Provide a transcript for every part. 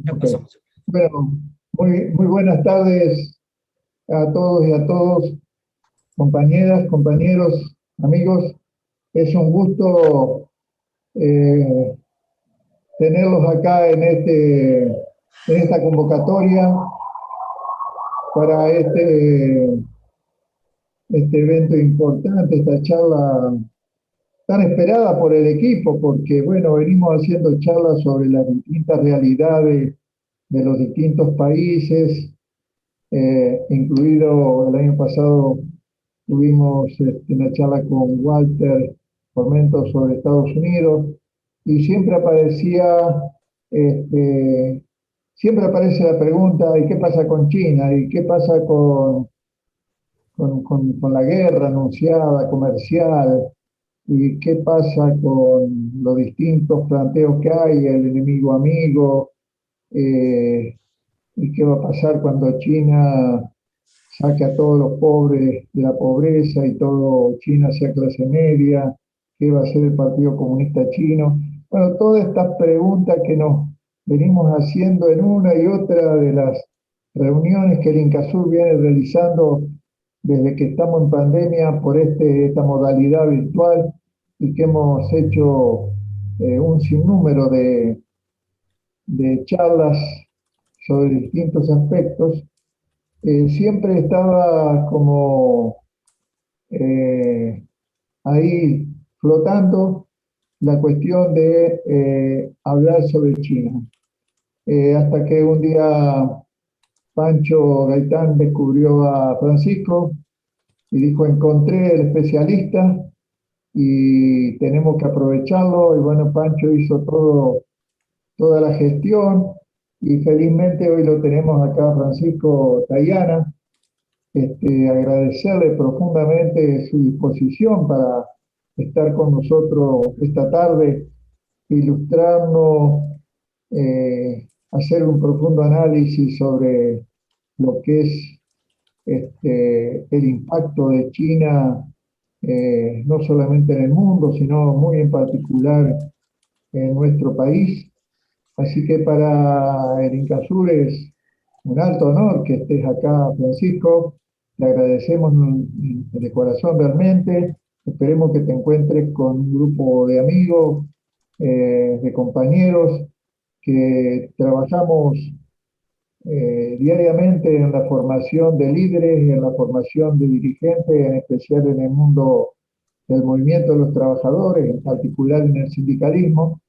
Ya Ok. pasamos. Bueno, muy buenas tardes a todos y a todos, compañeras, compañeros, amigos. Es un gusto eh, tenerlos acá en esta convocatoria para este evento importante, esta charla tan esperada por el equipo, porque bueno, venimos haciendo charlas sobre las distintas realidades de los distintos países. Incluido el año pasado tuvimos una charla con Walter Formento sobre Estados Unidos y este, siempre aparece la pregunta: ¿y qué pasa con China? ¿Y qué pasa con la guerra anunciada comercial? ¿Y qué pasa con los distintos planteos que hay, el enemigo amigo? Eh, ¿Y qué va a pasar cuando China saque a todos los pobres de la pobreza y todo China sea clase media? ¿Qué va a hacer el Partido Comunista Chino? Bueno, todas estas preguntas que nos venimos haciendo en una y otra de las reuniones que el Incasur viene realizando desde que estamos en pandemia por esta modalidad virtual, y que hemos hecho un sinnúmero de charlas sobre distintos aspectos. Siempre estaba como eh, ahí flotando la cuestión de hablar sobre China. Hasta que un día Pancho Gaitán descubrió a Francisco y dijo: encontré el especialista y tenemos que aprovecharlo. Y bueno, Pancho hizo toda la gestión y felizmente hoy lo tenemos acá, Francisco Tayana. Agradecerle profundamente su disposición para estar con nosotros esta tarde, ilustrarnos, hacer un profundo análisis sobre lo que es el impacto de China, no solamente en el mundo, sino muy en particular en nuestro país. Así que para el Incasur es un alto honor que estés acá, Francisco. Le agradecemos de corazón realmente. Esperemos que te encuentres con un grupo de amigos, de compañeros, que trabajamos diariamente en la formación de líderes, en la formación de dirigentes, en especial en el mundo del movimiento de los trabajadores, en particular en el sindicalismo.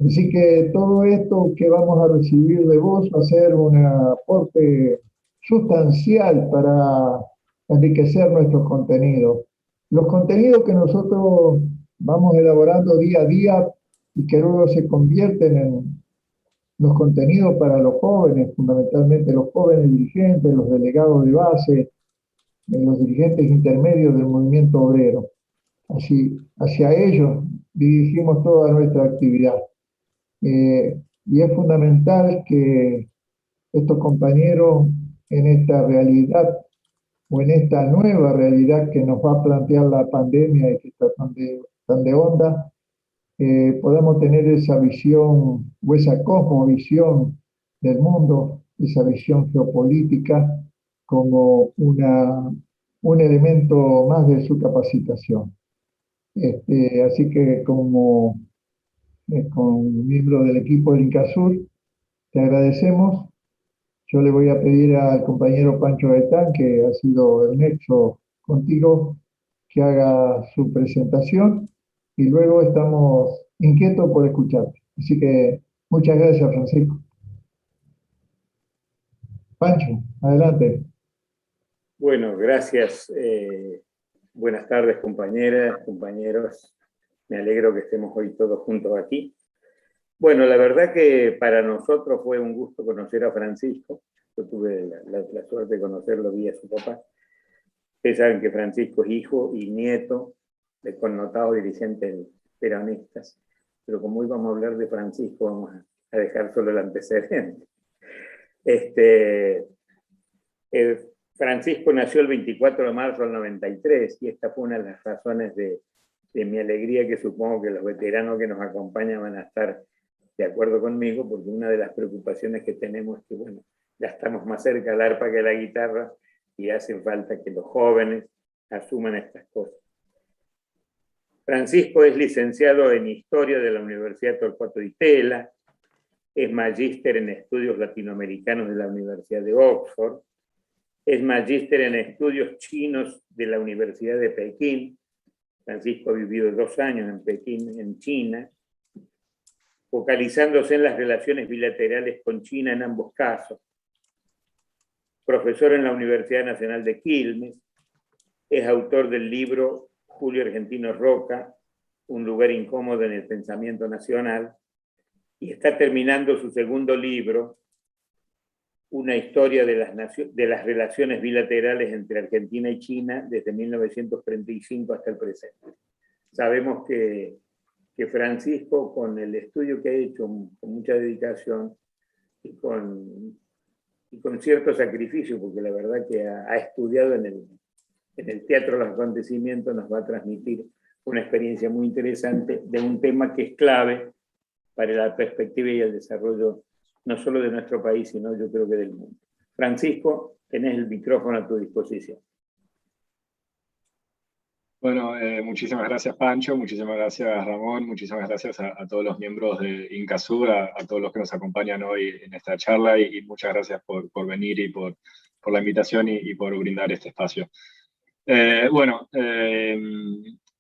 Así que todo esto que vamos a recibir de vos va a ser un aporte sustancial para enriquecer nuestros contenidos. Los contenidos que nosotros vamos elaborando día a día y que luego se convierten en los contenidos para los jóvenes, fundamentalmente los jóvenes dirigentes, los delegados de base, los dirigentes intermedios del movimiento obrero. Así, hacia ellos dirigimos toda nuestra actividad. Y es fundamental que estos compañeros, en esta realidad o en esta nueva realidad que nos va a plantear la pandemia y que está tan de onda, podamos tener esa visión o esa cosmovisión del mundo, esa visión geopolítica como un elemento más de su capacitación. Así que como miembro del equipo del Incasur, te agradecemos. Yo le voy a pedir al compañero Pancho Gaitán, que ha sido el nexo contigo, que haga su presentación y luego estamos inquietos por escucharte. Así que muchas gracias, Francisco. Pancho, adelante. Bueno, gracias. Buenas tardes, compañeras, compañeros. Me alegro que estemos hoy todos juntos aquí. Bueno, la verdad que para nosotros fue un gusto conocer a Francisco. Yo tuve la suerte de conocerlo vía su papá. Ustedes saben que Francisco es hijo y nieto de connotados dirigentes peronistas, pero como hoy vamos a hablar de Francisco, vamos a dejar solo el antecedente. Francisco nació el 24 de marzo del 93 y esta fue una de las razones de mi alegría, que supongo que los veteranos que nos acompañan van a estar de acuerdo conmigo, porque una de las preocupaciones que tenemos es que, bueno, ya estamos más cerca del arpa que de la guitarra y hace falta que los jóvenes asuman estas cosas. Francisco es licenciado en Historia de la Universidad Torcuato Di Tella, es magíster en Estudios Latinoamericanos de la Universidad de Oxford, es magíster en Estudios Chinos de la Universidad de Pekín. Francisco ha vivido 2 años en Pekín, en China, focalizándose en las relaciones bilaterales con China en ambos casos. Profesor en la Universidad Nacional de Quilmes, es autor del libro Julio Argentino Roca, Un lugar incómodo en el pensamiento nacional, y está terminando su segundo libro, Una historia de las relaciones bilaterales entre Argentina y China desde 1935 hasta el presente. Sabemos que Francisco, con el estudio que ha hecho con mucha dedicación y con cierto sacrificio, porque la verdad que ha estudiado en el Teatro de los Acontecimientos, nos va a transmitir una experiencia muy interesante de un tema que es clave para la perspectiva y el desarrollo no solo de nuestro país, sino yo creo que del mundo. Francisco, tenés el micrófono a tu disposición. Bueno, muchísimas gracias Pancho, muchísimas gracias Ramón, muchísimas gracias a todos los miembros de Incasur, a todos los que nos acompañan hoy en esta charla y muchas gracias por venir y por la invitación y por brindar este espacio.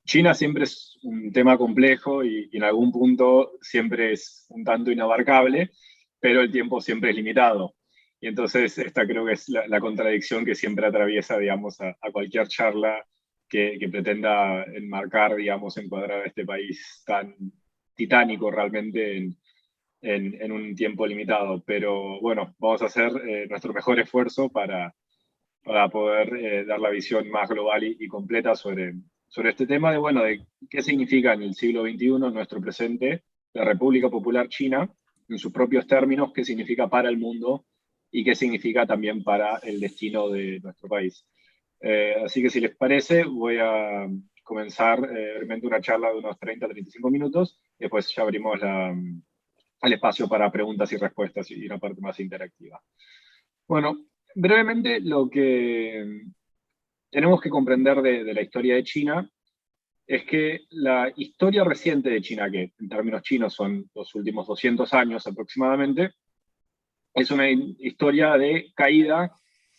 China siempre es un tema complejo y en algún punto siempre es un tanto inabarcable, pero el tiempo siempre es limitado. Y entonces esta creo que es la contradicción que siempre atraviesa, digamos, a cualquier charla que pretenda enmarcar, digamos, encuadrar a este país tan titánico realmente en un tiempo limitado. Pero bueno, vamos a hacer nuestro mejor esfuerzo para poder dar la visión más global y completa sobre este tema de qué significa en el siglo XXI nuestro presente, la República Popular China, en sus propios términos, qué significa para el mundo y qué significa también para el destino de nuestro país. Así que si les parece, voy a comenzar brevemente una charla de unos 30-35 minutos y después ya abrimos el espacio para preguntas y respuestas y una parte más interactiva. Bueno, brevemente lo que tenemos que comprender de la historia de China es que la historia reciente de China, que en términos chinos son los últimos 200 años aproximadamente, es una historia de caída,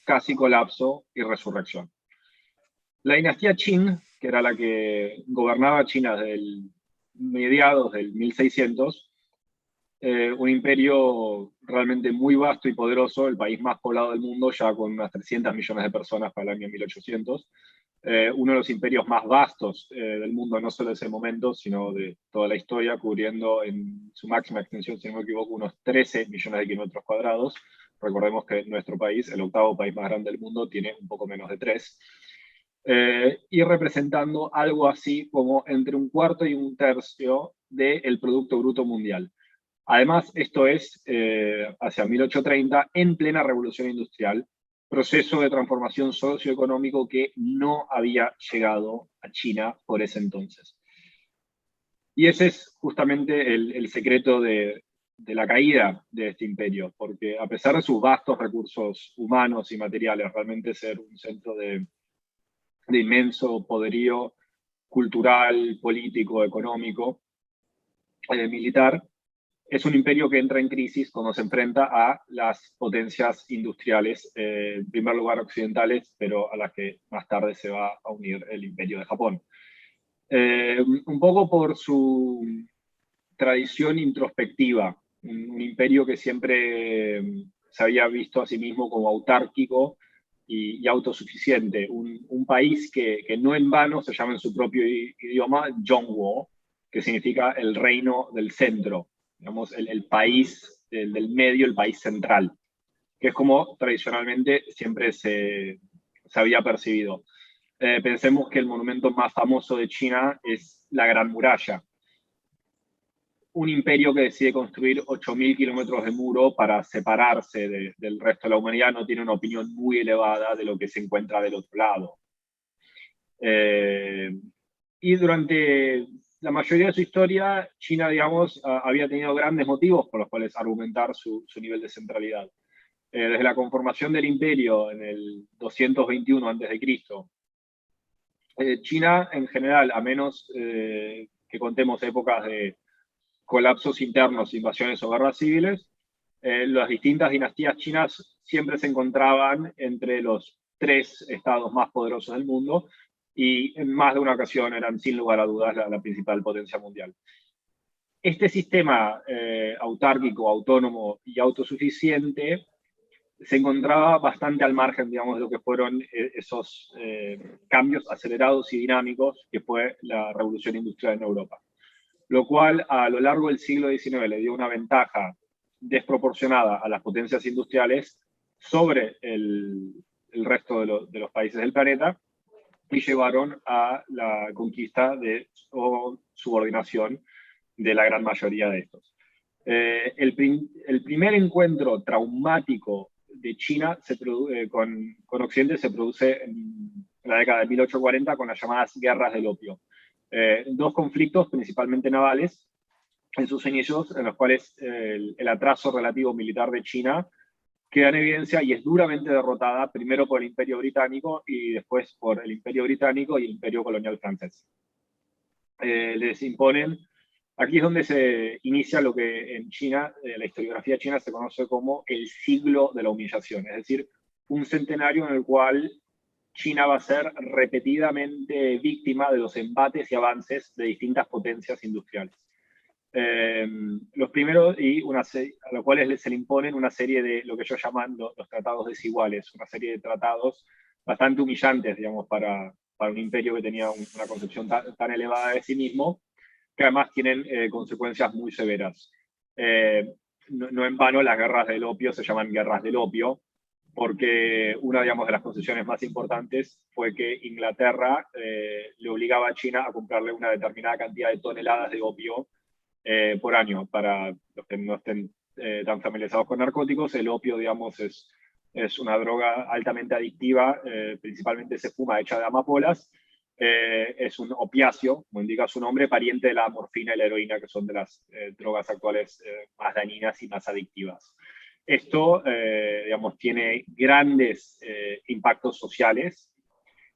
casi colapso y resurrección. La dinastía Qing, que era la que gobernaba China desde mediados del 1600, un imperio realmente muy vasto y poderoso, el país más poblado del mundo, ya con unas 300 millones de personas para el año 1800, uno de los imperios más vastos del mundo, no solo de ese momento, sino de toda la historia, cubriendo en su máxima extensión, si no me equivoco, unos 13 millones de kilómetros cuadrados. Recordemos que nuestro país, el octavo país más grande del mundo, tiene un poco menos de 3. Y representando algo así como entre un cuarto y un tercio del Producto Bruto Mundial. Además, esto es hacia 1830, en plena revolución industrial, proceso de transformación socioeconómico que no había llegado a China por ese entonces. Y ese es justamente el secreto de la caída de este imperio, porque a pesar de sus vastos recursos humanos y materiales, realmente ser un centro de inmenso poderío cultural, político, económico, militar, es un imperio que entra en crisis cuando se enfrenta a las potencias industriales, en primer lugar occidentales, pero a las que más tarde se va a unir el imperio de Japón. Un poco por su tradición introspectiva, un imperio que siempre se había visto a sí mismo como autárquico y autosuficiente, un país que no en vano se llama en su propio idioma Zhongguo, que significa el reino del centro, digamos, el país del medio, el país central, que es como tradicionalmente siempre se había percibido. Pensemos que el monumento más famoso de China es la Gran Muralla, un imperio que decide construir 8.000 kilómetros de muro para separarse del resto de la humanidad no tiene una opinión muy elevada de lo que se encuentra del otro lado. Y durante la mayoría de su historia, China, digamos, había tenido grandes motivos por los cuales argumentar su nivel de centralidad. Desde la conformación del imperio en el 221 a.C., China en general, a menos que contemos épocas de colapsos internos, invasiones o guerras civiles, las distintas dinastías chinas siempre se encontraban entre los 3 estados más poderosos del mundo y en más de una ocasión eran sin lugar a dudas la principal potencia mundial. Este sistema autárquico, autónomo y autosuficiente se encontraba bastante al margen, digamos, de lo que fueron esos cambios acelerados y dinámicos que fue la revolución industrial en Europa. Lo cual a lo largo del siglo XIX le dio una ventaja desproporcionada a las potencias industriales sobre el resto de los países del planeta y llevaron a la conquista o subordinación de la gran mayoría de estos. El primer encuentro traumático de China con Occidente se produce en la década de 1840 con las llamadas guerras del opio. 2 conflictos, principalmente navales, en sus inicios, en los cuales el atraso relativo militar de China queda en evidencia y es duramente derrotada, primero por el Imperio Británico y después por el Imperio Británico y el Imperio Colonial Francés. Les imponen, aquí es donde se inicia lo que en China, la historiografía china se conoce como el siglo de la humillación, es decir, un centenario en el cual China va a ser repetidamente víctima de los embates y avances de distintas potencias industriales. Los primeros, a los cuales se le imponen una serie de lo que ellos llaman los tratados desiguales, una serie de tratados bastante humillantes, digamos, para un imperio que tenía una concepción tan elevada de sí mismo, que además tienen consecuencias muy severas. No en vano las guerras del opio se llaman guerras del opio, porque una, digamos, de las concesiones más importantes fue que Inglaterra le obligaba a China a comprarle una determinada cantidad de toneladas de opio por año. Para los que no estén tan familiarizados con narcóticos, el opio, digamos, es una droga altamente adictiva, principalmente se fuma hecha de amapolas, es un opiáceo, como indica su nombre, pariente de la morfina y la heroína, que son de las drogas actuales más dañinas y más adictivas. Esto, digamos, tiene grandes impactos sociales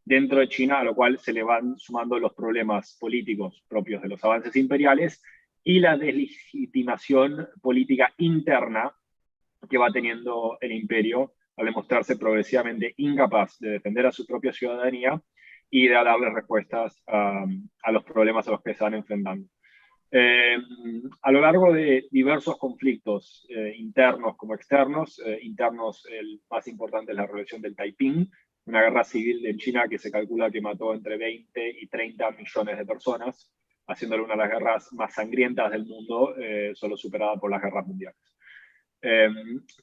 dentro de China, a lo cual se le van sumando los problemas políticos propios de los avances imperiales y la deslegitimación política interna que va teniendo el imperio al demostrarse progresivamente incapaz de defender a su propia ciudadanía y de darle respuestas a los problemas a los que se van enfrentando. A lo largo de diversos conflictos internos como externos, internos el más importante es la revolución del Taiping, una guerra civil en China que se calcula que mató entre 20 y 30 millones de personas, haciéndole una de las guerras más sangrientas del mundo, solo superada por las guerras mundiales.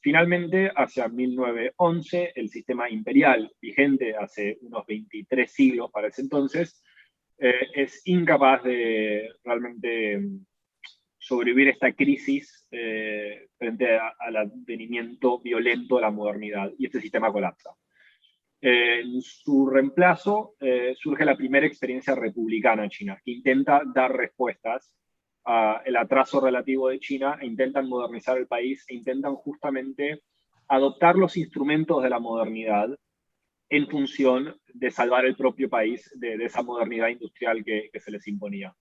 Finalmente, hacia 1911, el sistema imperial vigente hace unos 23 siglos para ese entonces, es incapaz de realmente sobrevivir esta crisis frente al advenimiento violento de la modernidad, y este sistema colapsa. En su reemplazo surge la primera experiencia republicana en China, que intenta dar respuestas al atraso relativo de China, e intentan modernizar el país, e intentan justamente adoptar los instrumentos de la modernidad en función de salvar el propio país de esa modernidad industrial que se les imponía.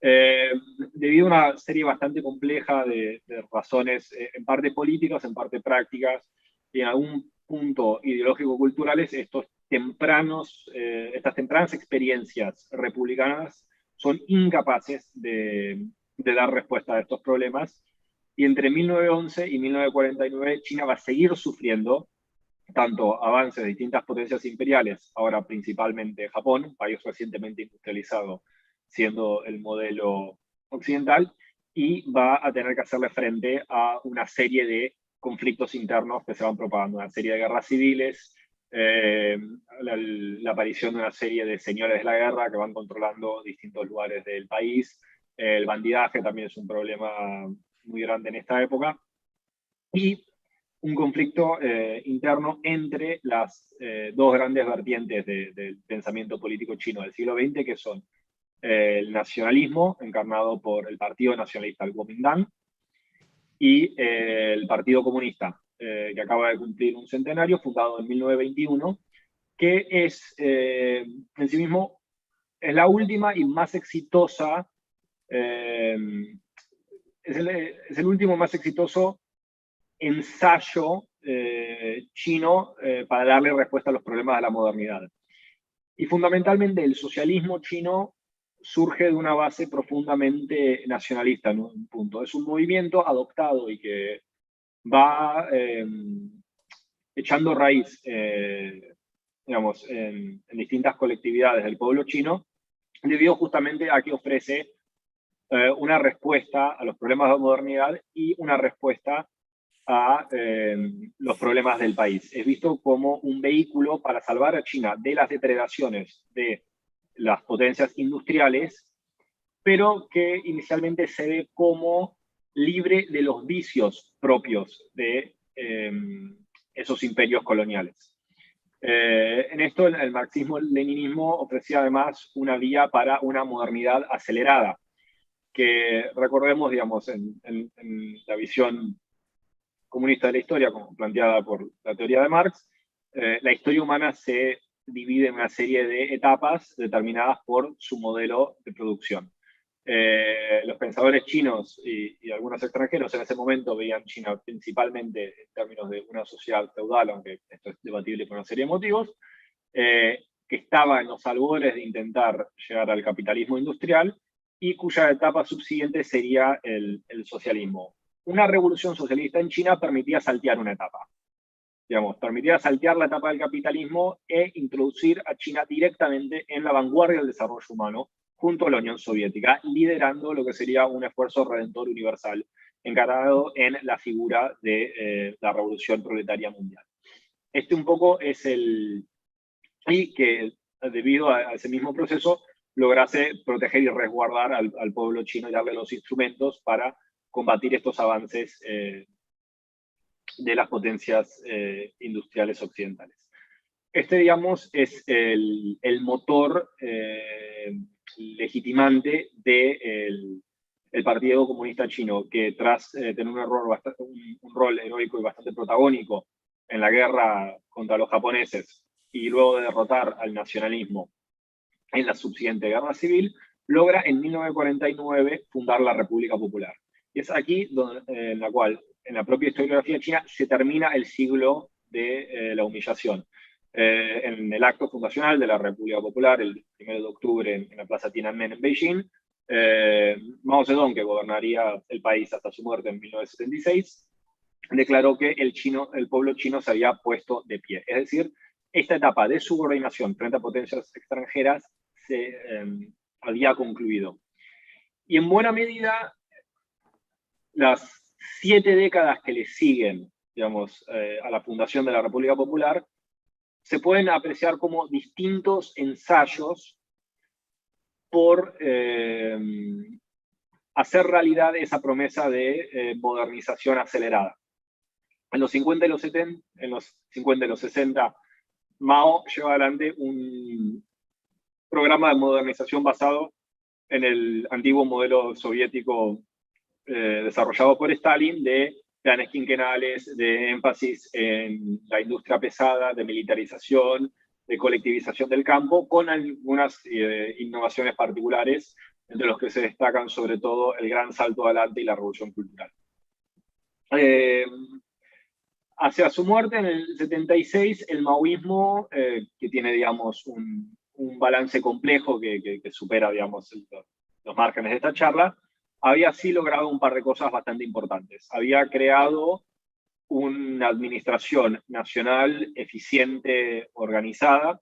Debido a una serie bastante compleja de razones, en parte políticas, en parte prácticas, y en algún punto ideológico-culturales, estas tempranas experiencias republicanas son incapaces de dar respuesta a estos problemas, y entre 1911 y 1949 China va a seguir sufriendo tanto avances de distintas potencias imperiales, ahora principalmente Japón, un país recientemente industrializado, siendo el modelo occidental, y va a tener que hacerle frente a una serie de conflictos internos que se van propagando, una serie de guerras civiles, la aparición de una serie de señores de la guerra que van controlando distintos lugares del país, el bandidaje también es un problema muy grande en esta época, y un conflicto interno entre las 2 grandes vertientes del pensamiento político chino del siglo XX, que son el nacionalismo, encarnado por el Partido Nacionalista, el Kuomintang, y el Partido Comunista, que acaba de cumplir un centenario, fundado en 1921, que es en sí mismo es la última y más exitosa, es el último más exitoso ensayo chino para darle respuesta a los problemas de la modernidad. Y fundamentalmente el socialismo chino surge de una base profundamente nacionalista en un punto. Es un movimiento adoptado y que va echando raíz, digamos, en distintas colectividades del pueblo chino, debido justamente a que ofrece una respuesta a los problemas de modernidad y una respuesta a los problemas del país. Es visto como un vehículo para salvar a China de las depredaciones de las potencias industriales, pero que inicialmente se ve como libre de los vicios propios de esos imperios coloniales. En esto el marxismo-leninismo ofrecía además una vía para una modernidad acelerada, que recordemos, digamos, en la visión comunista de la historia, como planteada por la teoría de Marx, la historia humana se divide en una serie de etapas determinadas por su modelo de producción. Los pensadores chinos y algunos extranjeros en ese momento veían China principalmente en términos de una sociedad feudal, aunque esto es debatible por una serie de motivos, que estaba en los albores de intentar llegar al capitalismo industrial y cuya etapa subsiguiente sería el socialismo. Una revolución socialista en China permitía saltear una etapa. Digamos, permitía saltear la etapa del capitalismo e introducir a China directamente en la vanguardia del desarrollo humano, junto a la Unión Soviética, liderando lo que sería un esfuerzo redentor universal, encarado en la figura de la revolución proletaria mundial. Este un poco es y que debido a ese mismo proceso lograse proteger y resguardar al pueblo chino y darle los instrumentos para combatir estos avances de las potencias industriales occidentales. Este, digamos, es el motor legitimante del Partido Comunista Chino, que tras tener un rol heroico y bastante protagónico en la guerra contra los japoneses y luego de derrotar al nacionalismo en la subsiguiente guerra civil, logra en 1949 fundar la República Popular. Y es aquí donde, en la cual, en la propia historiografía china, se termina el siglo de la humillación. En el acto fundacional de la República Popular, el 1 de octubre en la Plaza Tiananmen en Beijing, Mao Zedong, que gobernaría el país hasta su muerte en 1976, declaró que el pueblo chino se había puesto de pie. Es decir, esta etapa de subordinación frente a potencias extranjeras se había concluido. Y en buena medida, las 7 décadas que le siguen, digamos, a la fundación de la República Popular, se pueden apreciar como distintos ensayos por hacer realidad esa promesa de modernización acelerada. En los 50 y los 70, en los 50 y los 60, Mao lleva adelante un programa de modernización basado en el antiguo modelo soviético desarrollado por Stalin, de planes quinquenales, de énfasis en la industria pesada, de militarización, de colectivización del campo, con algunas innovaciones particulares, entre los que se destacan sobre todo el gran salto adelante y la revolución cultural. Hacia su muerte en el 76, el maoísmo, que tiene, digamos, un balance complejo que supera, digamos, los márgenes de esta charla, había sí logrado un par de cosas bastante importantes. Había creado una administración nacional eficiente, organizada,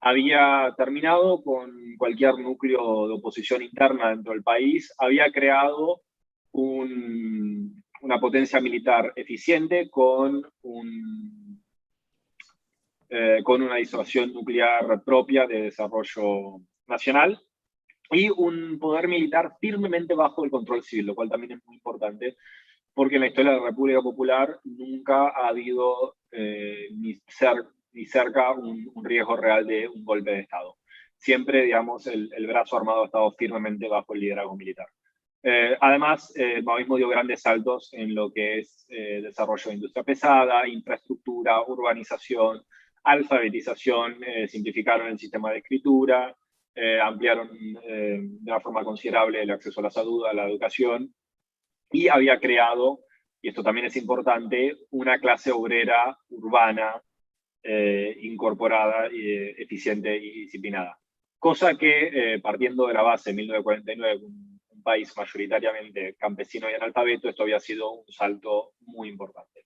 había terminado con cualquier núcleo de oposición interna dentro del país, había creado una potencia militar eficiente con una disuasión nuclear propia de desarrollo nacional y un poder militar firmemente bajo el control civil, lo cual también es muy importante, porque en la historia de la República Popular nunca ha habido ni cerca un riesgo real de un golpe de Estado. siempre, digamos, el brazo armado ha estado firmemente bajo el liderazgo militar. Además, el maoísmo dio grandes saltos en lo que es desarrollo de industria pesada, infraestructura, urbanización, alfabetización, simplificaron el sistema de escritura, ampliaron de una forma considerable el acceso a la salud, a la educación, y había creado, y esto también es importante, una clase obrera urbana incorporada, eficiente y disciplinada. Cosa que, partiendo de la base en 1949, un país mayoritariamente campesino y analfabeto, esto había sido un salto muy importante.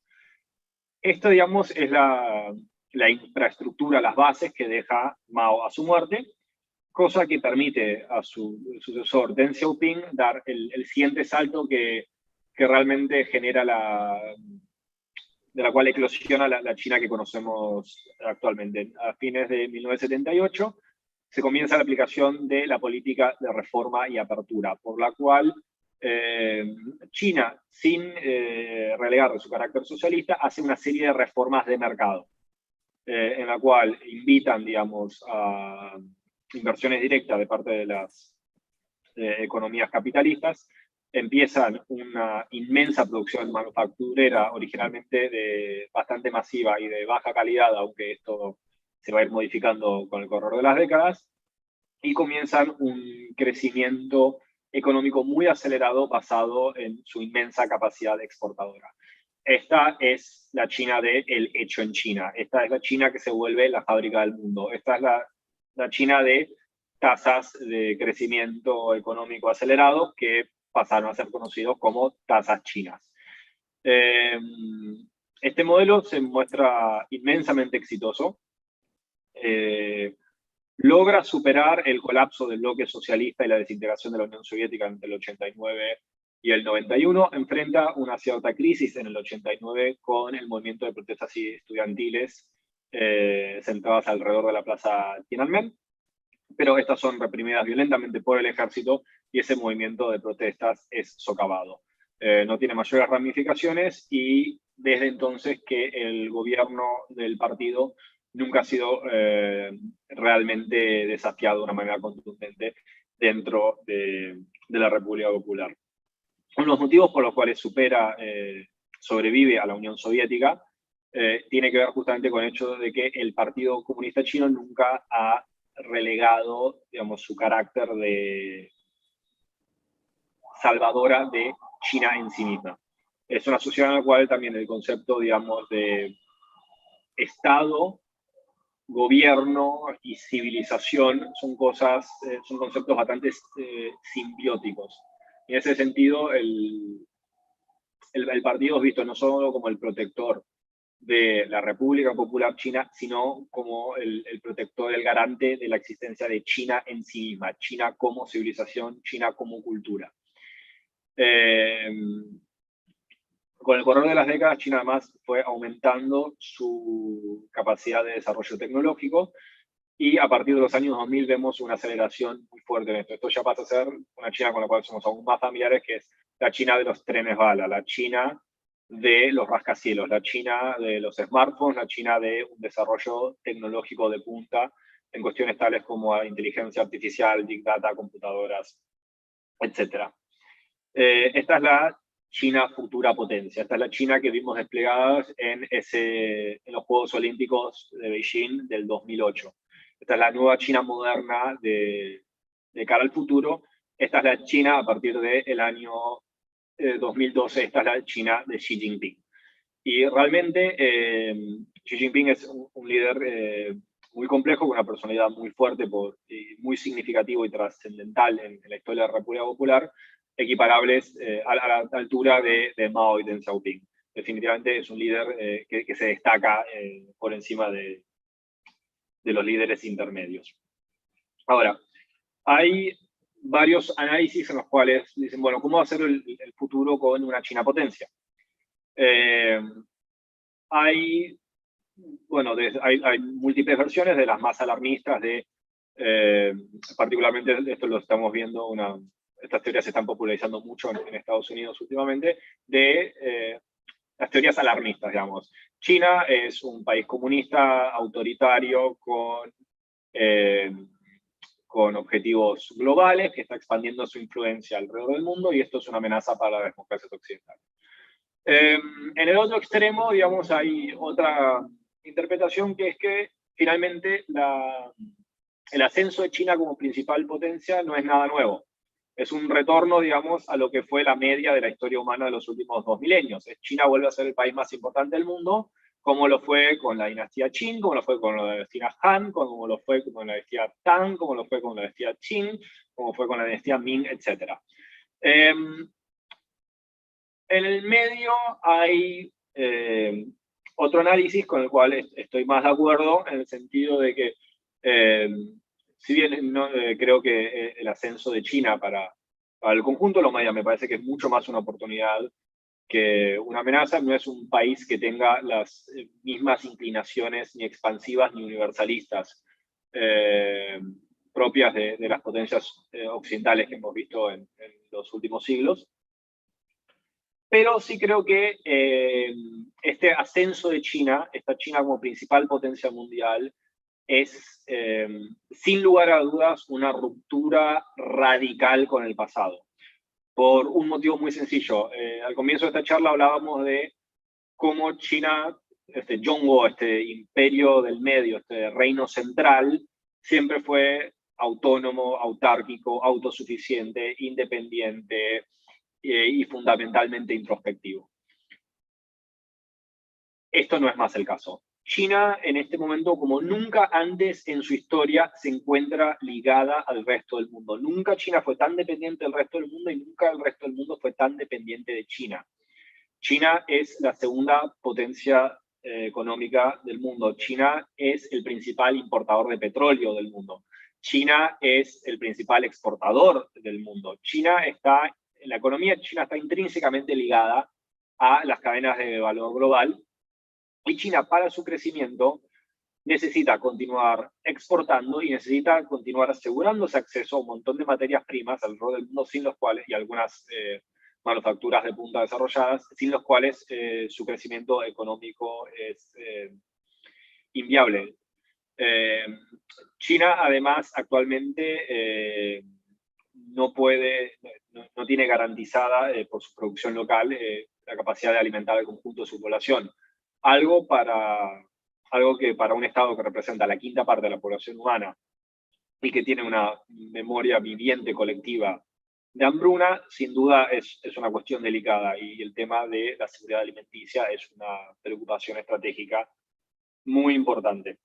Esto, digamos, es la infraestructura, las bases que deja Mao a su muerte, cosa que permite a su sucesor Deng Xiaoping dar el siguiente salto que realmente genera de la cual eclosiona la China que conocemos actualmente. A fines de 1978 se comienza la aplicación de la política de reforma y apertura, por la cual China, sin relegar de su carácter socialista, hace una serie de reformas de mercado, en la cual invitan, digamos, a inversiones directas de parte de las economías capitalistas, empiezan una inmensa producción manufacturera, originalmente bastante masiva y de baja calidad, aunque esto se va a ir modificando con el correr de las décadas, y comienzan un crecimiento económico muy acelerado basado en su inmensa capacidad exportadora. Esta es la China de el hecho en China. Esta es la China que se vuelve la fábrica del mundo. Esta es la China de tasas de crecimiento económico acelerado que pasaron a ser conocidos como tasas chinas. Este modelo se muestra inmensamente exitoso. Logra superar el colapso del bloque socialista y la desintegración de la Unión Soviética entre el 89 y el 91. Enfrenta una cierta crisis en el 89 con el movimiento de protestas estudiantiles centradas alrededor de la plaza Tiananmen, pero estas son reprimidas violentamente por el ejército y ese movimiento de protestas es socavado. No tiene mayores ramificaciones y desde entonces que el gobierno del partido nunca ha sido realmente desafiado de una manera contundente dentro de la República Popular. Uno de los motivos por los cuales sobrevive a la Unión Soviética tiene que ver justamente con el hecho de que el Partido Comunista Chino nunca ha relegado, digamos, su carácter de salvadora de China en sí misma. Es una sociedad en la cual también el concepto, digamos, de Estado, gobierno y civilización son conceptos bastante simbióticos. En ese sentido, el partido es visto no solo como el protector de la República Popular China, sino como el protector, el garante de la existencia de China en sí misma, China como civilización, China como cultura. Con el correr de las décadas, China además fue aumentando su capacidad de desarrollo tecnológico y a partir de los años 2000 vemos una aceleración muy fuerte en esto. Esto ya pasa a ser una China con la cual somos aún más familiares, que es la China de los trenes bala, la China de los rascacielos, la China de los smartphones, la China de un desarrollo tecnológico de punta en cuestiones tales como inteligencia artificial, big data, computadoras, etc. Esta es la China futura potencia. Esta es la China que vimos desplegadas en los Juegos Olímpicos de Beijing del 2008. Esta es la nueva China moderna de cara al futuro. Esta es la China a partir del año 2012, esta es la China de Xi Jinping. Y realmente Xi Jinping es un líder muy complejo, con una personalidad muy fuerte, muy significativo y trascendental en la historia de la República Popular, equiparables a la altura de Mao y Deng Xiaoping. Definitivamente es un líder que se destaca por encima de los líderes intermedios. Ahora, hay varios análisis en los cuales dicen, bueno, ¿cómo va a ser el futuro con una China potencia? Hay múltiples versiones, de las más alarmistas, particularmente esto lo estamos viendo, estas teorías se están popularizando mucho en Estados Unidos últimamente, de las teorías alarmistas, digamos. China es un país comunista, autoritario, con con objetivos globales, que está expandiendo su influencia alrededor del mundo, y esto es una amenaza para las democracias occidentales. En el otro extremo, digamos, hay otra interpretación, que es que finalmente el ascenso de China como principal potencia no es nada nuevo. Es un retorno, digamos, a lo que fue la media de la historia humana de los últimos 2 milenios. China vuelve a ser el país más importante del mundo, como lo fue con la dinastía Qin, como lo fue con la dinastía Han, como lo fue con la dinastía Tang, como lo fue con la dinastía Qin, como fue con la dinastía Ming, etc. En el medio hay otro análisis con el cual estoy más de acuerdo, en el sentido de que, si bien no, creo que el ascenso de China para el conjunto de la humanidad me parece que es mucho más una oportunidad que una amenaza, no es un país que tenga las mismas inclinaciones ni expansivas ni universalistas propias de las potencias occidentales que hemos visto en los últimos siglos. Pero sí creo que este ascenso de China, esta China como principal potencia mundial, es, sin lugar a dudas, una ruptura radical con el pasado. Por un motivo muy sencillo. Al comienzo de esta charla hablábamos de cómo China, este Yongo, este imperio del medio, este reino central, siempre fue autónomo, autárquico, autosuficiente, independiente, y fundamentalmente introspectivo. Esto no es más el caso. China en este momento, como nunca antes en su historia, se encuentra ligada al resto del mundo. Nunca China fue tan dependiente del resto del mundo y nunca el resto del mundo fue tan dependiente de China. China es la segunda potencia económica del mundo. China es el principal importador de petróleo del mundo. China es el principal exportador del mundo. La economía china está intrínsecamente ligada a las cadenas de valor global, y China, para su crecimiento, necesita continuar exportando y necesita continuar asegurándose acceso a un montón de materias primas alrededor del mundo, sin los cuales, y algunas manufacturas de punta desarrolladas, sin los cuales su crecimiento económico es inviable. China, además, actualmente no tiene garantizada por su producción local la capacidad de alimentar al conjunto de su población. Algo que para un Estado que representa la quinta parte de la población humana y que tiene una memoria viviente colectiva de hambruna, sin duda es una cuestión delicada, y el tema de la seguridad alimenticia es una preocupación estratégica muy importante.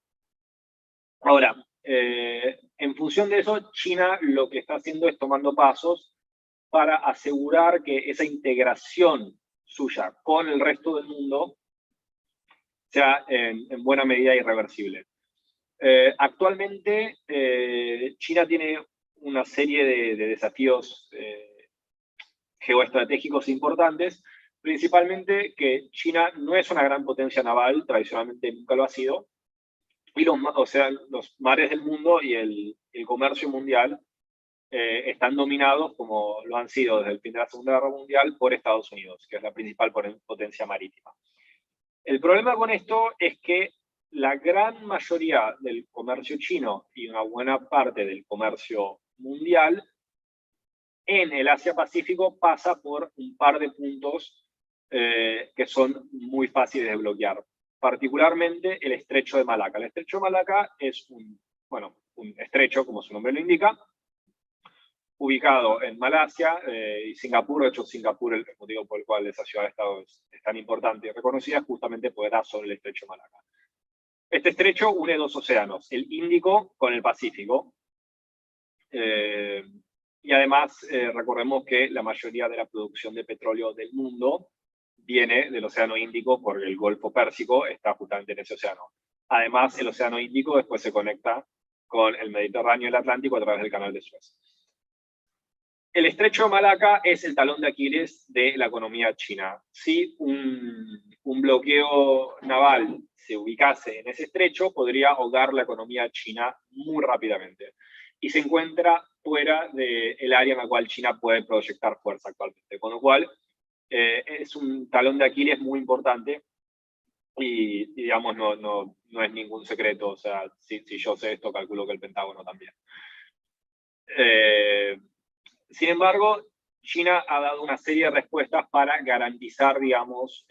Ahora, en función de eso, China lo que está haciendo es tomando pasos para asegurar que esa integración suya con el resto del mundo sea en buena medida irreversible. Actualmente, China tiene una serie de desafíos geoestratégicos importantes, principalmente que China no es una gran potencia naval, tradicionalmente nunca lo ha sido, y los mares del mundo y el comercio mundial están dominados, como lo han sido desde el fin de la Segunda Guerra Mundial, por Estados Unidos, que es la principal potencia marítima. El problema con esto es que la gran mayoría del comercio chino y una buena parte del comercio mundial en el Asia-Pacífico pasa por un par de puntos que son muy fáciles de bloquear, particularmente el Estrecho de Malaca. El Estrecho de Malaca es un estrecho, como su nombre lo indica, ubicado en Malasia y Singapur. De hecho, Singapur, el motivo por el cual esa ciudad-estado es tan importante y reconocida, justamente porque da sobre el Estrecho de Malaca. Este estrecho une 2 océanos, el Índico con el Pacífico. Y además, recordemos que la mayoría de la producción de petróleo del mundo viene del Océano Índico, porque el Golfo Pérsico está justamente en ese océano. Además, el Océano Índico después se conecta con el Mediterráneo y el Atlántico a través del Canal de Suez. El Estrecho de Malaca es el talón de Aquiles de la economía china. Si un bloqueo naval se ubicase en ese estrecho, podría ahogar la economía china muy rápidamente. Y se encuentra fuera del área en la cual China puede proyectar fuerza actualmente. Con lo cual, es un talón de Aquiles muy importante y digamos, no es ningún secreto. O sea, si yo sé esto, calculo que el Pentágono también. Sin embargo, China ha dado una serie de respuestas para garantizar, digamos,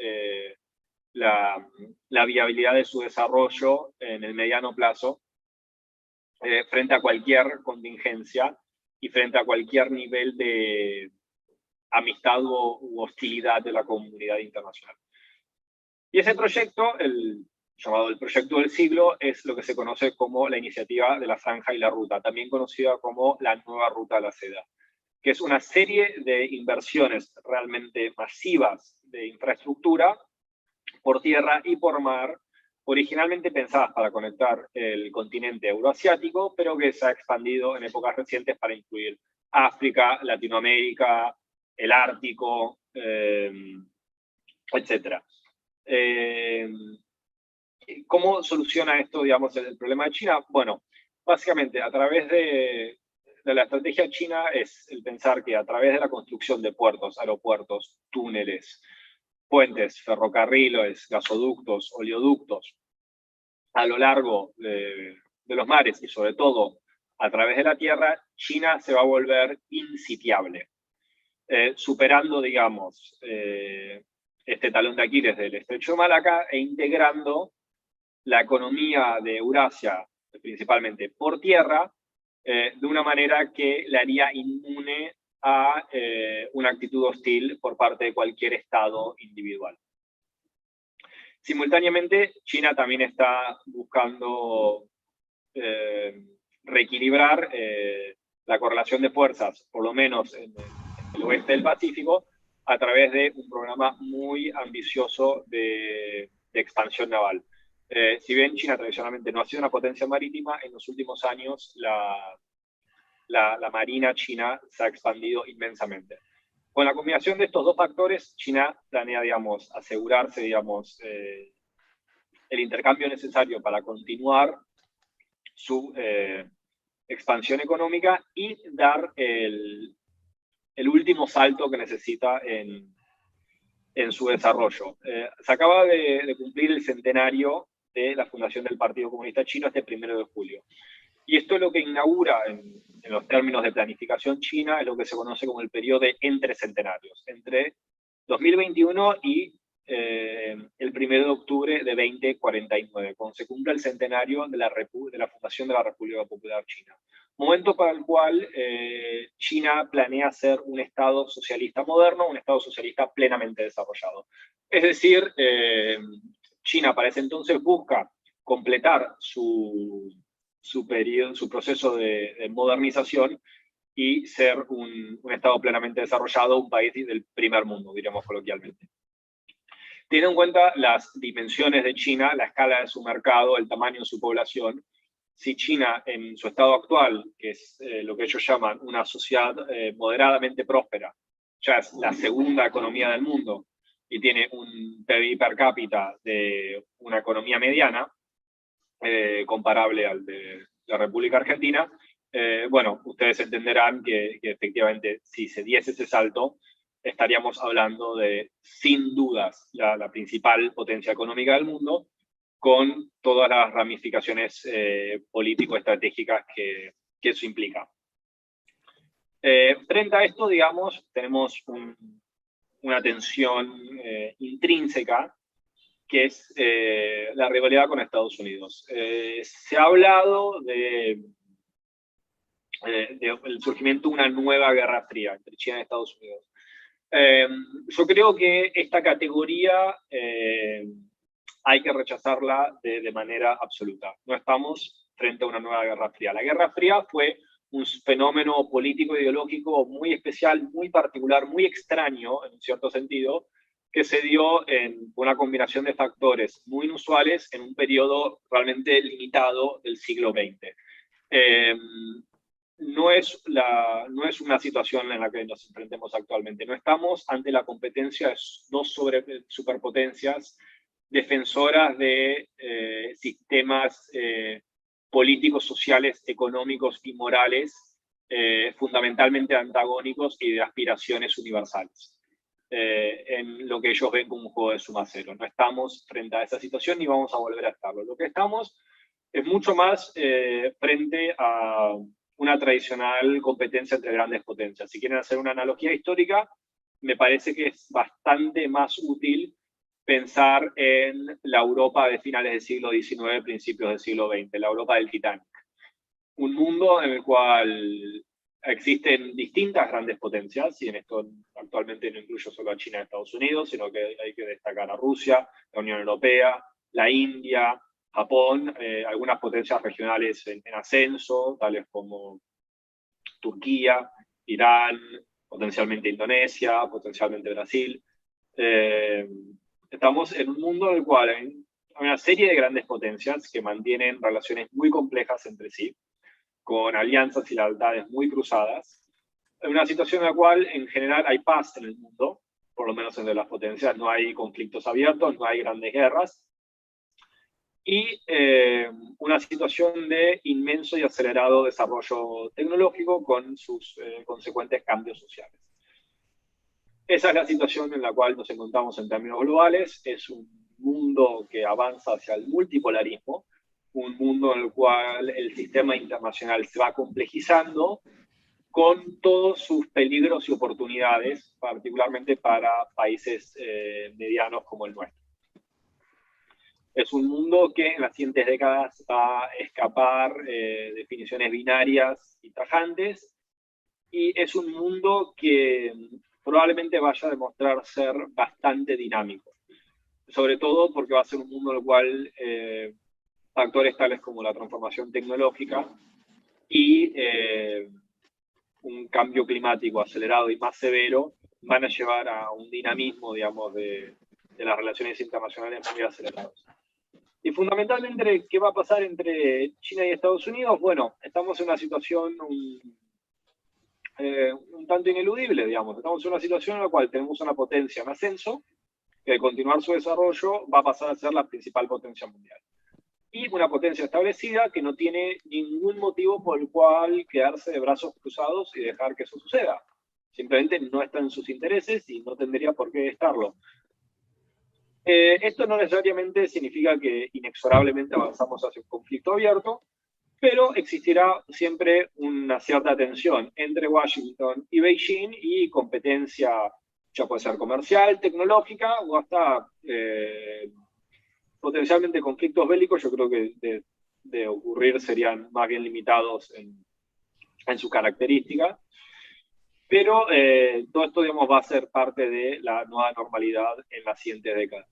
la viabilidad de su desarrollo en el mediano plazo, frente a cualquier contingencia y frente a cualquier nivel de amistad u hostilidad de la comunidad internacional. Y ese proyecto, llamado el Proyecto del Siglo, es lo que se conoce como la Iniciativa de la Franja y la Ruta, también conocida como la Nueva Ruta a la Seda, que es una serie de inversiones realmente masivas de infraestructura por tierra y por mar, originalmente pensadas para conectar el continente euroasiático, pero que se ha expandido en épocas recientes para incluir África, Latinoamérica, el Ártico, etc. ¿Cómo soluciona esto, digamos, el problema de China? Bueno, básicamente a través de la estrategia china es el pensar que a través de la construcción de puertos, aeropuertos, túneles, puentes, ferrocarriles, gasoductos, oleoductos, a lo largo de los mares y sobre todo a través de la tierra, China se va a volver insitiable, superando, digamos, este talón de Aquiles del Estrecho de Malaca e integrando la economía de Eurasia, principalmente por tierra, de una manera que la haría inmune a una actitud hostil por parte de cualquier Estado individual. Simultáneamente, China también está buscando reequilibrar la correlación de fuerzas, por lo menos en el oeste del Pacífico, a través de un programa muy ambicioso de expansión naval. Si bien China tradicionalmente no ha sido una potencia marítima, en los últimos años la marina china se ha expandido inmensamente. Con la combinación de estos dos factores, China planea, digamos, asegurarse, digamos, el intercambio necesario para continuar su expansión económica y dar el último salto que necesita en su desarrollo. Se acaba de cumplir el centenario de la fundación del Partido Comunista Chino este 1 de julio. Y esto es lo que inaugura, en los términos de planificación china, es lo que se conoce como el periodo de entre centenarios, entre 2021 y el 1 de octubre de 2049, cuando se cumpla el centenario de la fundación de la República Popular China. Momento para el cual China planea ser un Estado socialista moderno, un Estado socialista plenamente desarrollado. Es decir, China para ese entonces busca completar su proceso de modernización y ser un Estado plenamente desarrollado, un país del primer mundo, diríamos coloquialmente. Teniendo en cuenta las dimensiones de China, la escala de su mercado, el tamaño de su población, si China en su estado actual, que es lo que ellos llaman una sociedad moderadamente próspera, ya es la segunda economía del mundo y tiene un PBI per cápita de una economía mediana, comparable al de la República Argentina, bueno, ustedes entenderán que efectivamente si se diese ese salto, estaríamos hablando de, sin dudas, la principal potencia económica del mundo, con todas las ramificaciones político-estratégicas que eso implica. Frente a esto, digamos, tenemos una tensión intrínseca, que es la rivalidad con Estados Unidos. Se ha hablado del surgimiento de una nueva guerra fría entre China y Estados Unidos. Yo creo que esta categoría hay que rechazarla de manera absoluta. No estamos frente a una nueva guerra fría. La Guerra Fría fue un fenómeno político ideológico muy especial, muy particular, muy extraño, en un cierto sentido, que se dio en una combinación de factores muy inusuales en un periodo realmente limitado del siglo XX. No es una situación en la que nos enfrentemos actualmente. No estamos ante la competencia de dos superpotencias defensoras de sistemas políticos, sociales, económicos y morales fundamentalmente antagónicos y de aspiraciones universales. En lo que ellos ven como un juego de suma cero. No estamos frente a esa situación ni vamos a volver a estarlo. Lo que estamos es mucho más frente a una tradicional competencia entre grandes potencias. Si quieren hacer una analogía histórica, me parece que es bastante más útil pensar en la Europa de finales del siglo XIX, principios del siglo XX, la Europa del Titanic. Un mundo en el cual existen distintas grandes potencias, y en esto actualmente no incluyo solo a China y Estados Unidos, sino que hay que destacar a Rusia, la Unión Europea, la India, Japón, algunas potencias regionales en ascenso, tales como Turquía, Irán, potencialmente Indonesia, potencialmente Brasil. Estamos en un mundo en el cual hay una serie de grandes potencias que mantienen relaciones muy complejas entre sí, con alianzas y lealtades muy cruzadas, en una situación en la cual en general hay paz en el mundo, por lo menos entre las potencias, no hay conflictos abiertos, no hay grandes guerras, y una situación de inmenso y acelerado desarrollo tecnológico con sus consecuentes cambios sociales. Esa es la situación en la cual nos encontramos en términos globales. Es un mundo que avanza hacia el multipolarismo, un mundo en el cual el sistema internacional se va complejizando con todos sus peligros y oportunidades, particularmente para países medianos como el nuestro. Es un mundo que en las siguientes décadas va a escapar definiciones binarias y tajantes, y es un mundo que probablemente vaya a demostrar ser bastante dinámico, sobre todo porque va a ser un mundo en el cual factores tales como la transformación tecnológica y un cambio climático acelerado y más severo van a llevar a un dinamismo, digamos, de las relaciones internacionales muy acelerados. Y fundamentalmente, ¿qué va a pasar entre China y Estados Unidos? Bueno, estamos en una situación un tanto ineludible, digamos. Estamos en una situación en la cual tenemos una potencia en ascenso, que al continuar su desarrollo va a pasar a ser la principal potencia mundial. Y una potencia establecida que no tiene ningún motivo por el cual quedarse de brazos cruzados y dejar que eso suceda. Simplemente no está en sus intereses y no tendría por qué estarlo. Esto no necesariamente significa que inexorablemente avanzamos hacia un conflicto abierto, pero existirá siempre una cierta tensión entre Washington y Beijing y competencia, ya puede ser comercial, tecnológica o hasta potencialmente conflictos bélicos. Yo creo que de ocurrir serían más bien limitados en su característica. Pero todo esto, digamos, va a ser parte de la nueva normalidad en las siguientes décadas.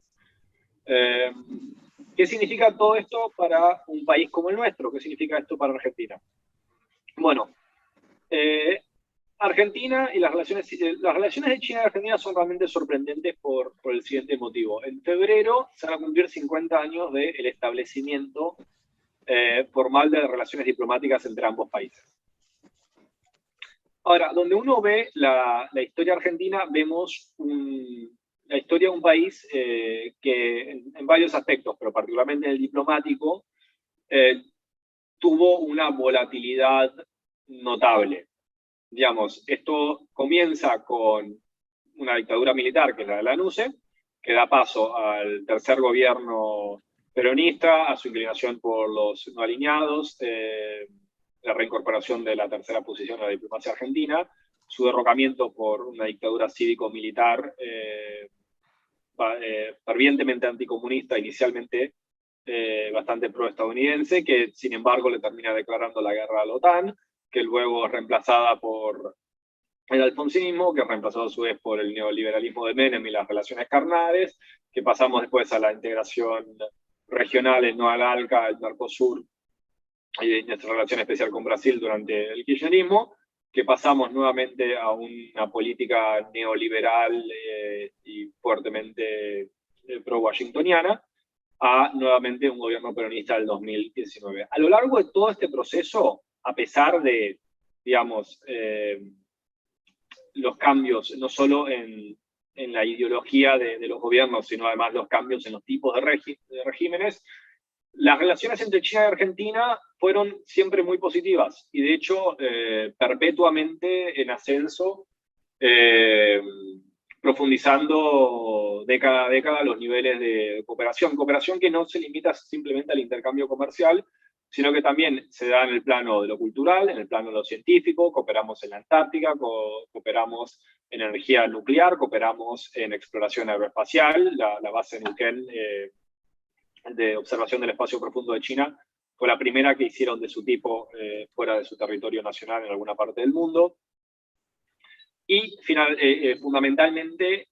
¿Qué significa todo esto para un país como el nuestro? ¿Qué significa esto para Argentina? Bueno, Argentina y las relaciones de China y Argentina son realmente sorprendentes por el siguiente motivo. En febrero se van a cumplir 50 años del establecimiento formal de relaciones diplomáticas entre ambos países. Ahora, donde uno ve la historia argentina, vemos la historia de un país que en varios aspectos, pero particularmente en el diplomático, tuvo una volatilidad notable. Digamos, esto comienza con una dictadura militar, que es la de Lanusse, que da paso al tercer gobierno peronista, a su inclinación por los no alineados, la reincorporación de la tercera posición a la diplomacia argentina, su derrocamiento por una dictadura cívico-militar fervientemente anticomunista, inicialmente bastante pro-estadounidense, que sin embargo le termina declarando la guerra a la OTAN, que luego es reemplazada por el alfonsinismo, que es reemplazado a su vez por el neoliberalismo de Menem y las relaciones carnales, que pasamos después a la integración regional, el no al ALCA, el Mercosur, y nuestra relación especial con Brasil durante el kirchnerismo, que pasamos nuevamente a una política neoliberal y fuertemente pro-washingtoniana, a nuevamente un gobierno peronista del 2019. A lo largo de todo este proceso, a pesar de, digamos, los cambios, no solo en la ideología de los gobiernos, sino además los cambios en los tipos de regímenes, las relaciones entre China y Argentina fueron siempre muy positivas y de hecho perpetuamente en ascenso, profundizando década a década los niveles de cooperación que no se limita simplemente al intercambio comercial, sino que también se da en el plano de lo cultural, en el plano de lo científico, cooperamos en la Antártica, cooperamos en energía nuclear, cooperamos en exploración aeroespacial, la base Neuquén de observación del espacio profundo de China fue la primera que hicieron de su tipo fuera de su territorio nacional en alguna parte del mundo. Y fundamentalmente,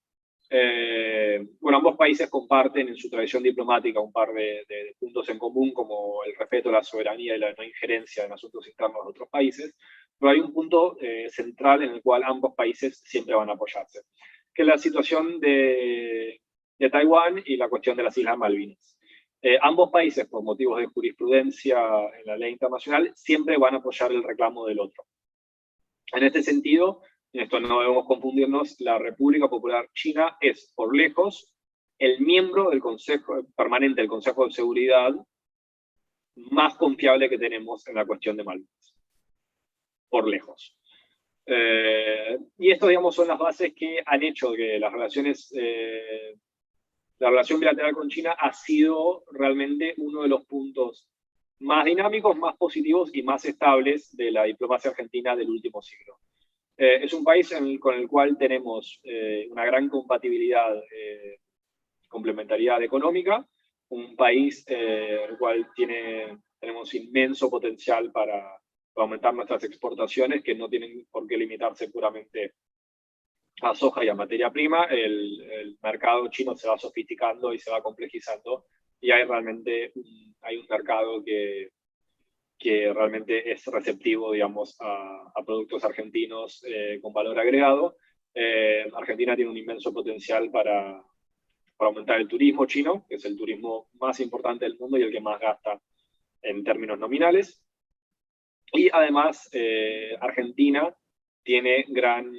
bueno, ambos países comparten en su tradición diplomática un par de puntos en común, como el respeto a la soberanía y la no injerencia en asuntos internos de otros países, pero hay un punto central en el cual ambos países siempre van a apoyarse, que es la situación de Taiwán y la cuestión de las Islas Malvinas. Ambos países, por motivos de jurisprudencia en la ley internacional, siempre van a apoyar el reclamo del otro. En este sentido, en esto no debemos confundirnos, la República Popular China es, por lejos, el miembro del Consejo permanente del Consejo de Seguridad más confiable que tenemos en la cuestión de Malvinas. Por lejos. Y esto, digamos, son las bases que han hecho que las relaciones, la relación bilateral con China ha sido realmente uno de los puntos más dinámicos, más positivos y más estables de la diplomacia argentina del último siglo. Es un país con el cual tenemos una gran compatibilidad, complementariedad económica, un país el cual tenemos inmenso potencial para aumentar nuestras exportaciones, que no tienen por qué limitarse puramente a soja y a materia prima. El mercado chino se va sofisticando y se va complejizando, y hay realmente hay un mercado que realmente es receptivo, digamos, a productos argentinos con valor agregado. Argentina tiene un inmenso potencial para aumentar el turismo chino, que es el turismo más importante del mundo y el que más gasta en términos nominales. Y además, Argentina tiene gran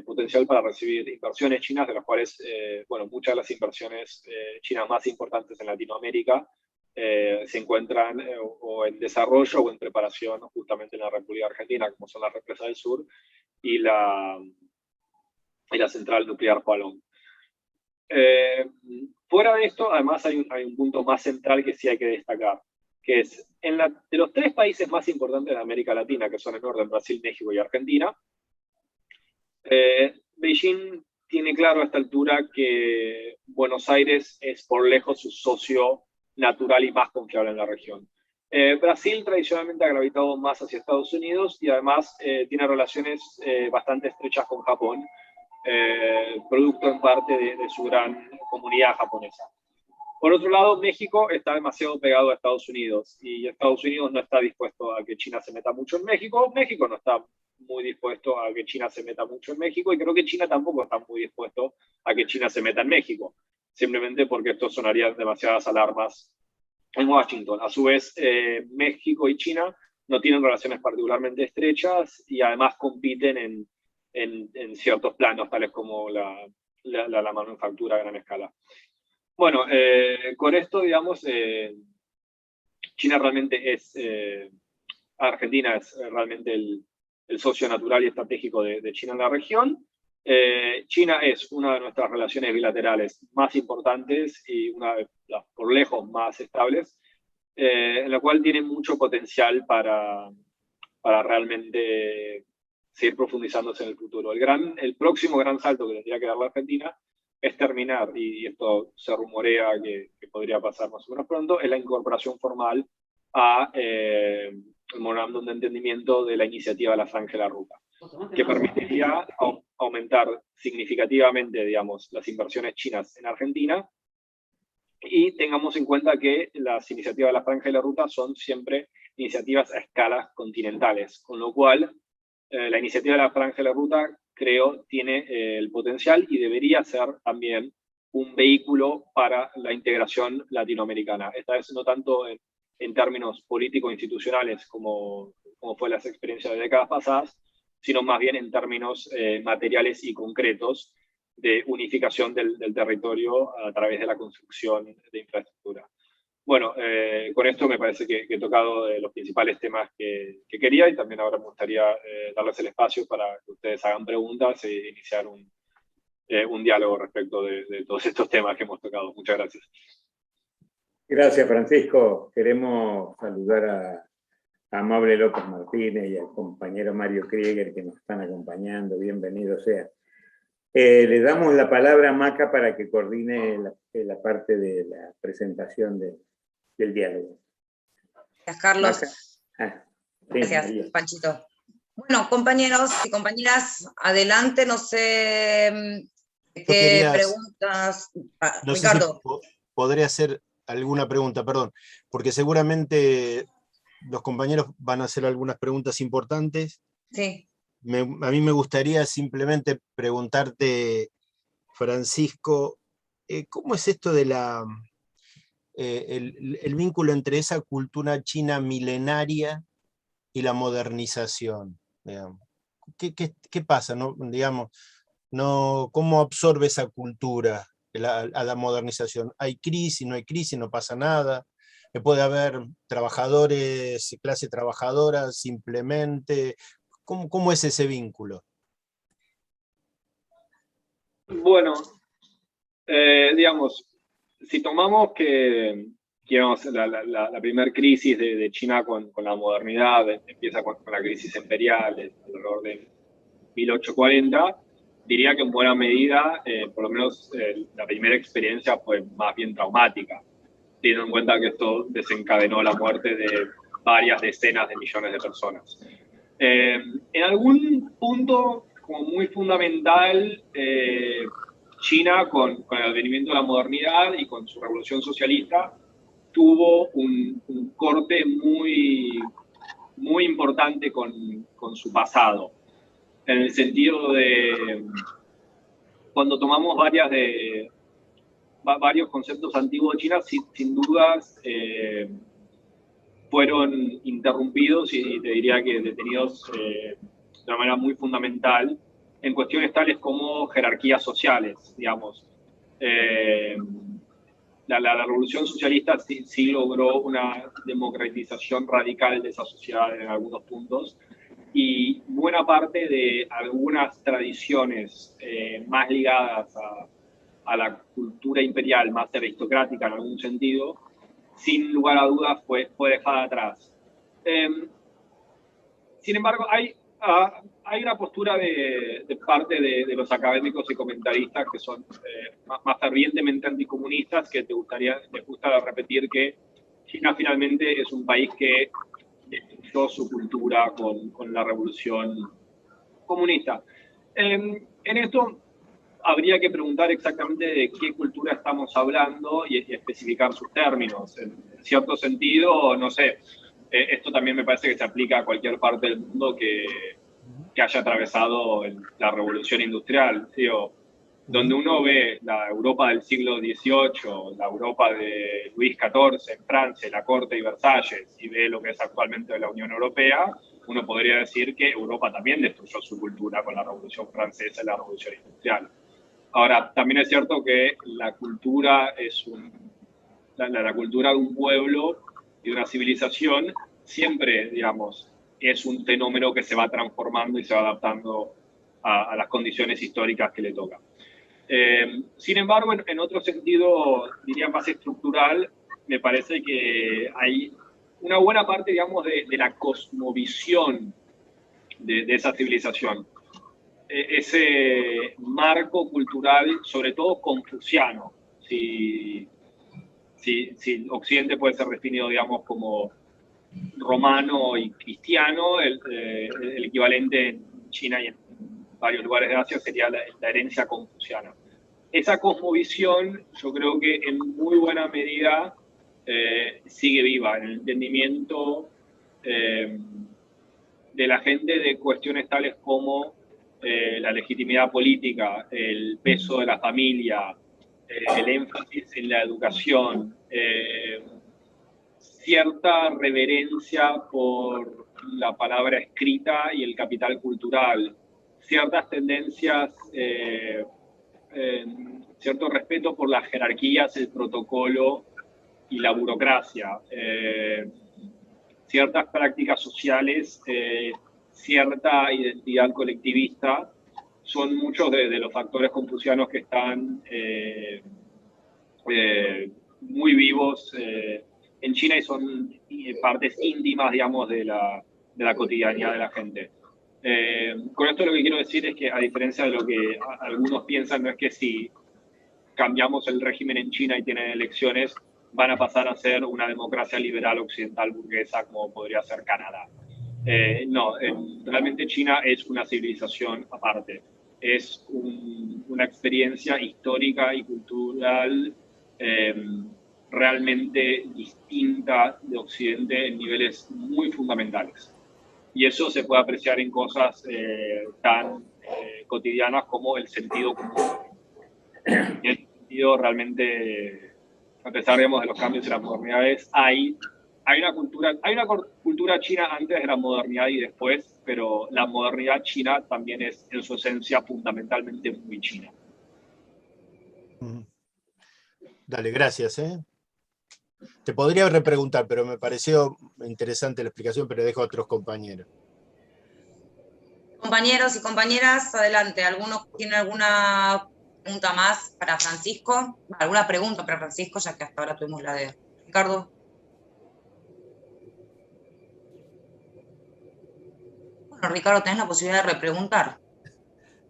potencial para recibir inversiones chinas, de las cuales, bueno, muchas de las inversiones chinas más importantes en Latinoamérica se encuentran o en desarrollo o en preparación justamente en la República Argentina, como son las represas del sur y la central nuclear Hualong. Fuera de esto, además hay un punto más central que sí hay que destacar, que es, de los tres países más importantes de América Latina, que son en orden Brasil, México y Argentina, Beijing tiene claro a esta altura que Buenos Aires es por lejos su socio natural y más confiable en la región. Brasil tradicionalmente ha gravitado más hacia Estados Unidos y además tiene relaciones bastante estrechas con Japón, producto en parte de su gran comunidad japonesa. Por otro lado, México está demasiado pegado a Estados Unidos y Estados Unidos no está dispuesto a que China se meta mucho en México. México no está muy dispuesto a que China se meta mucho en México y creo que China tampoco está muy dispuesto a que China se meta en México, simplemente porque esto sonaría demasiadas alarmas en Washington. A su vez, México y China no tienen relaciones particularmente estrechas y además compiten en ciertos planos, tales como la manufactura a gran escala. Bueno, con esto, digamos, China realmente Argentina es realmente el socio natural y estratégico de China en la región. China es una de nuestras relaciones bilaterales más importantes y una de las por lejos más estables, en la cual tiene mucho potencial para realmente seguir profundizándose en el futuro. El próximo gran salto que tendría que dar la Argentina es terminar, y esto se rumorea que podría pasar más o menos pronto, es la incorporación formal a el memorándum de entendimiento de la iniciativa de la Franja de la Ruta, que permitiría aumentar significativamente, digamos, las inversiones chinas en Argentina. Y tengamos en cuenta que las iniciativas de la Franja de la Ruta son siempre iniciativas a escalas continentales, con lo cual la iniciativa de la Franja de la Ruta, creo, tiene el potencial y debería ser también un vehículo para la integración latinoamericana. Esta vez no tanto en términos político-institucionales como fue las experiencias de décadas pasadas, sino más bien en términos materiales y concretos de unificación del territorio a través de la construcción de infraestructura. Bueno, con esto me parece que he tocado los principales temas que quería, y también ahora me gustaría darles el espacio para que ustedes hagan preguntas e iniciar un diálogo respecto de todos estos temas que hemos tocado. Muchas gracias. Gracias, Francisco. Queremos saludar Amable López Martínez y al compañero Mario Krieger que nos están acompañando. Bienvenido sea. Le damos la palabra a Maca para que coordine la parte de la presentación del diálogo. Gracias, Carlos. Sí, gracias, María. Panchito. Bueno, compañeros y compañeras, adelante, no sé qué preguntas. No Ricardo. sé si podré hacer alguna pregunta, perdón, porque seguramente los compañeros van a hacer algunas preguntas importantes. Sí. A mí me gustaría simplemente preguntarte, Francisco, ¿cómo es esto de el vínculo entre esa cultura china milenaria y la modernización? Digamos? ¿Qué pasa? ¿No? Digamos, no, ¿cómo absorbe esa cultura a la modernización? ¿Hay crisis, no hay crisis, no pasa nada? ¿Puede haber trabajadores, clase trabajadora simplemente? ¿Cómo es ese vínculo? Bueno, digamos, si tomamos que digamos, la primera crisis de China con la modernidad empieza con la crisis imperial alrededor de 1840, diría que en buena medida, por lo menos la primera experiencia fue más bien traumática, teniendo en cuenta que esto desencadenó la muerte de varias decenas de millones de personas. En algún punto, como muy fundamental, China, con el advenimiento de la modernidad y con su revolución socialista, tuvo un corte muy importante con su pasado, en el sentido de, cuando tomamos varios conceptos antiguos de China, sin dudas fueron interrumpidos y te diría que detenidos de una manera muy fundamental en cuestiones tales como jerarquías sociales, digamos. La revolución socialista sí logró una democratización radical de esa sociedad en algunos puntos, y buena parte de algunas tradiciones más ligadas a la cultura imperial, más aristocrática en algún sentido, sin lugar a dudas fue dejada atrás. Sin embargo, hay una postura de parte de los académicos y comentaristas que son más fervientemente anticomunistas, que les gusta repetir que China finalmente es un país que destruyó su cultura con la revolución comunista. En esto habría que preguntar exactamente de qué cultura estamos hablando y especificar sus términos. En cierto sentido, no sé, esto también me parece que se aplica a cualquier parte del mundo que haya atravesado la revolución industrial. Digo, donde uno ve la Europa del siglo XVIII, la Europa de Luis XIV en Francia, la corte de Versalles, y ve lo que es actualmente la Unión Europea, uno podría decir que Europa también destruyó su cultura con la Revolución Francesa y la Revolución Industrial. Ahora, también es cierto que la cultura la cultura de un pueblo y de una civilización siempre, digamos, es un fenómeno que se va transformando y se va adaptando a las condiciones históricas que le tocan. Sin embargo, en otro sentido, diría más estructural, me parece que hay una buena parte, digamos, de la cosmovisión de esa civilización. Ese marco cultural, sobre todo confuciano, si Occidente puede ser definido, digamos, como romano y cristiano, el equivalente en China y en varios lugares de Asia sería la herencia confuciana. Esa cosmovisión, yo creo que en muy buena medida sigue viva en el entendimiento de la gente de cuestiones tales como la legitimidad política, el peso de la familia, el énfasis en la educación, cierta reverencia por la palabra escrita y el capital cultural, ciertas tendencias, cierto respeto por las jerarquías, el protocolo y la burocracia, ciertas prácticas sociales, cierta identidad colectivista, son muchos de los factores confucianos que están muy vivos en China y son partes íntimas, digamos, de la cotidianidad de la gente. Con esto lo que quiero decir es que, a diferencia de lo que algunos piensan, no es que si cambiamos el régimen en China y tienen elecciones, van a pasar a ser una democracia liberal occidental burguesa como podría ser Canadá. No, realmente China es una civilización aparte. Es una experiencia histórica y cultural realmente distinta de Occidente en niveles muy fundamentales. Y eso se puede apreciar en cosas tan cotidianas como el sentido común. Y en ese sentido, realmente, a pesar, digamos, de los cambios y las modernidades, hay una cultura china antes de la modernidad y después, pero la modernidad china también es, en su esencia, fundamentalmente muy china. Dale, gracias. Te podría repreguntar, pero me pareció interesante la explicación, pero dejo a otros compañeros. Compañeros y compañeras, adelante. ¿Alguno tiene alguna pregunta más para Francisco? ¿Alguna pregunta para Francisco, ya que hasta ahora tuvimos la de Ricardo? Bueno, Ricardo, tenés la posibilidad de repreguntar.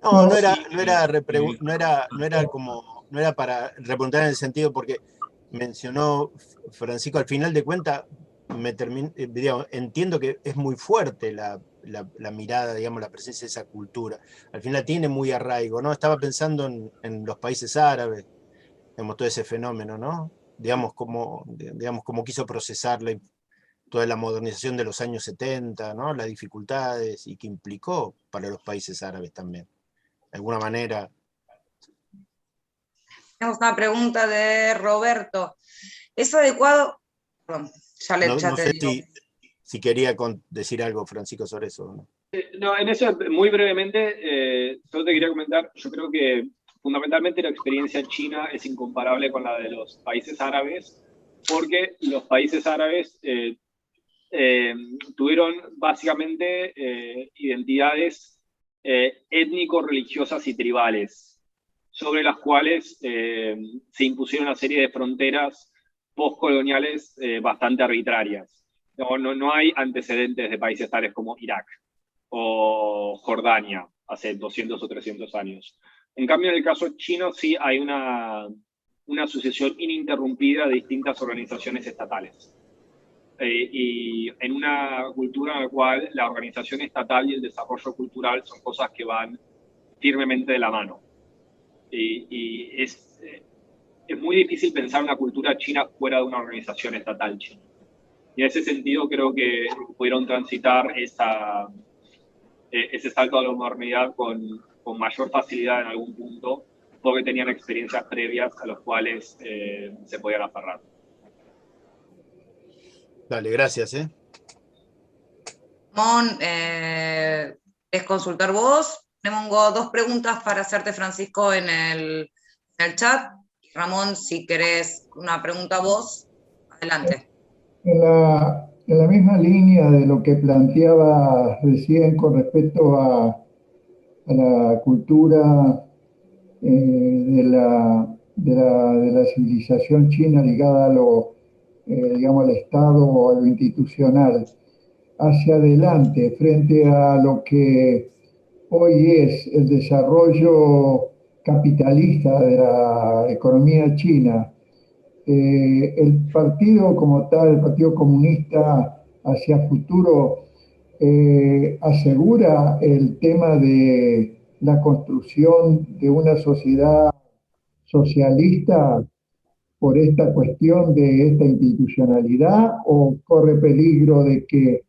No era para repreguntar en el sentido porque mencionó Francisco, al final de cuentas, entiendo que es muy fuerte la mirada, digamos, la presencia de esa cultura. Al final tiene muy arraigo, ¿no? Estaba pensando en los países árabes, digamos, todo ese fenómeno, ¿no? Digamos, cómo quiso procesar toda la modernización de los años 70, ¿no? Las dificultades y que implicó para los países árabes también. De alguna manera. Tenemos una pregunta de Roberto. ¿Es adecuado? Perdón, ya te digo. Si quería decir algo, Francisco, sobre eso, ¿no? No, en eso, muy brevemente, solo te quería comentar, yo creo que fundamentalmente la experiencia china es incomparable con la de los países árabes, porque los países árabes tuvieron básicamente identidades étnico-religiosas y tribales, sobre las cuales se impusieron una serie de fronteras postcoloniales bastante arbitrarias. No hay antecedentes de países tales como Irak o Jordania hace 200 o 300 años. En cambio, en el caso chino sí hay una sucesión ininterrumpida de distintas organizaciones estatales. Y en una cultura en la cual la organización estatal y el desarrollo cultural son cosas que van firmemente de la mano. Y es muy difícil pensar una cultura china fuera de una organización estatal china. Y en ese sentido creo que pudieron transitar ese salto a la modernidad con mayor facilidad en algún punto, porque tenían experiencias previas a las cuales se podían aferrar. Dale, gracias. Ramón, ¿es consultar vos? Tengo dos preguntas para hacerte, Francisco, en el chat. Ramón, si querés una pregunta vos, adelante. En la misma línea de lo que planteaba recién con respecto a la cultura de la civilización china ligada a digamos, al Estado o a lo institucional, hacia adelante, frente a lo que hoy es el desarrollo capitalista de la economía china. El partido como tal, el Partido Comunista hacia futuro, asegura el tema de la construcción de una sociedad socialista por esta cuestión de esta institucionalidad, o corre peligro de que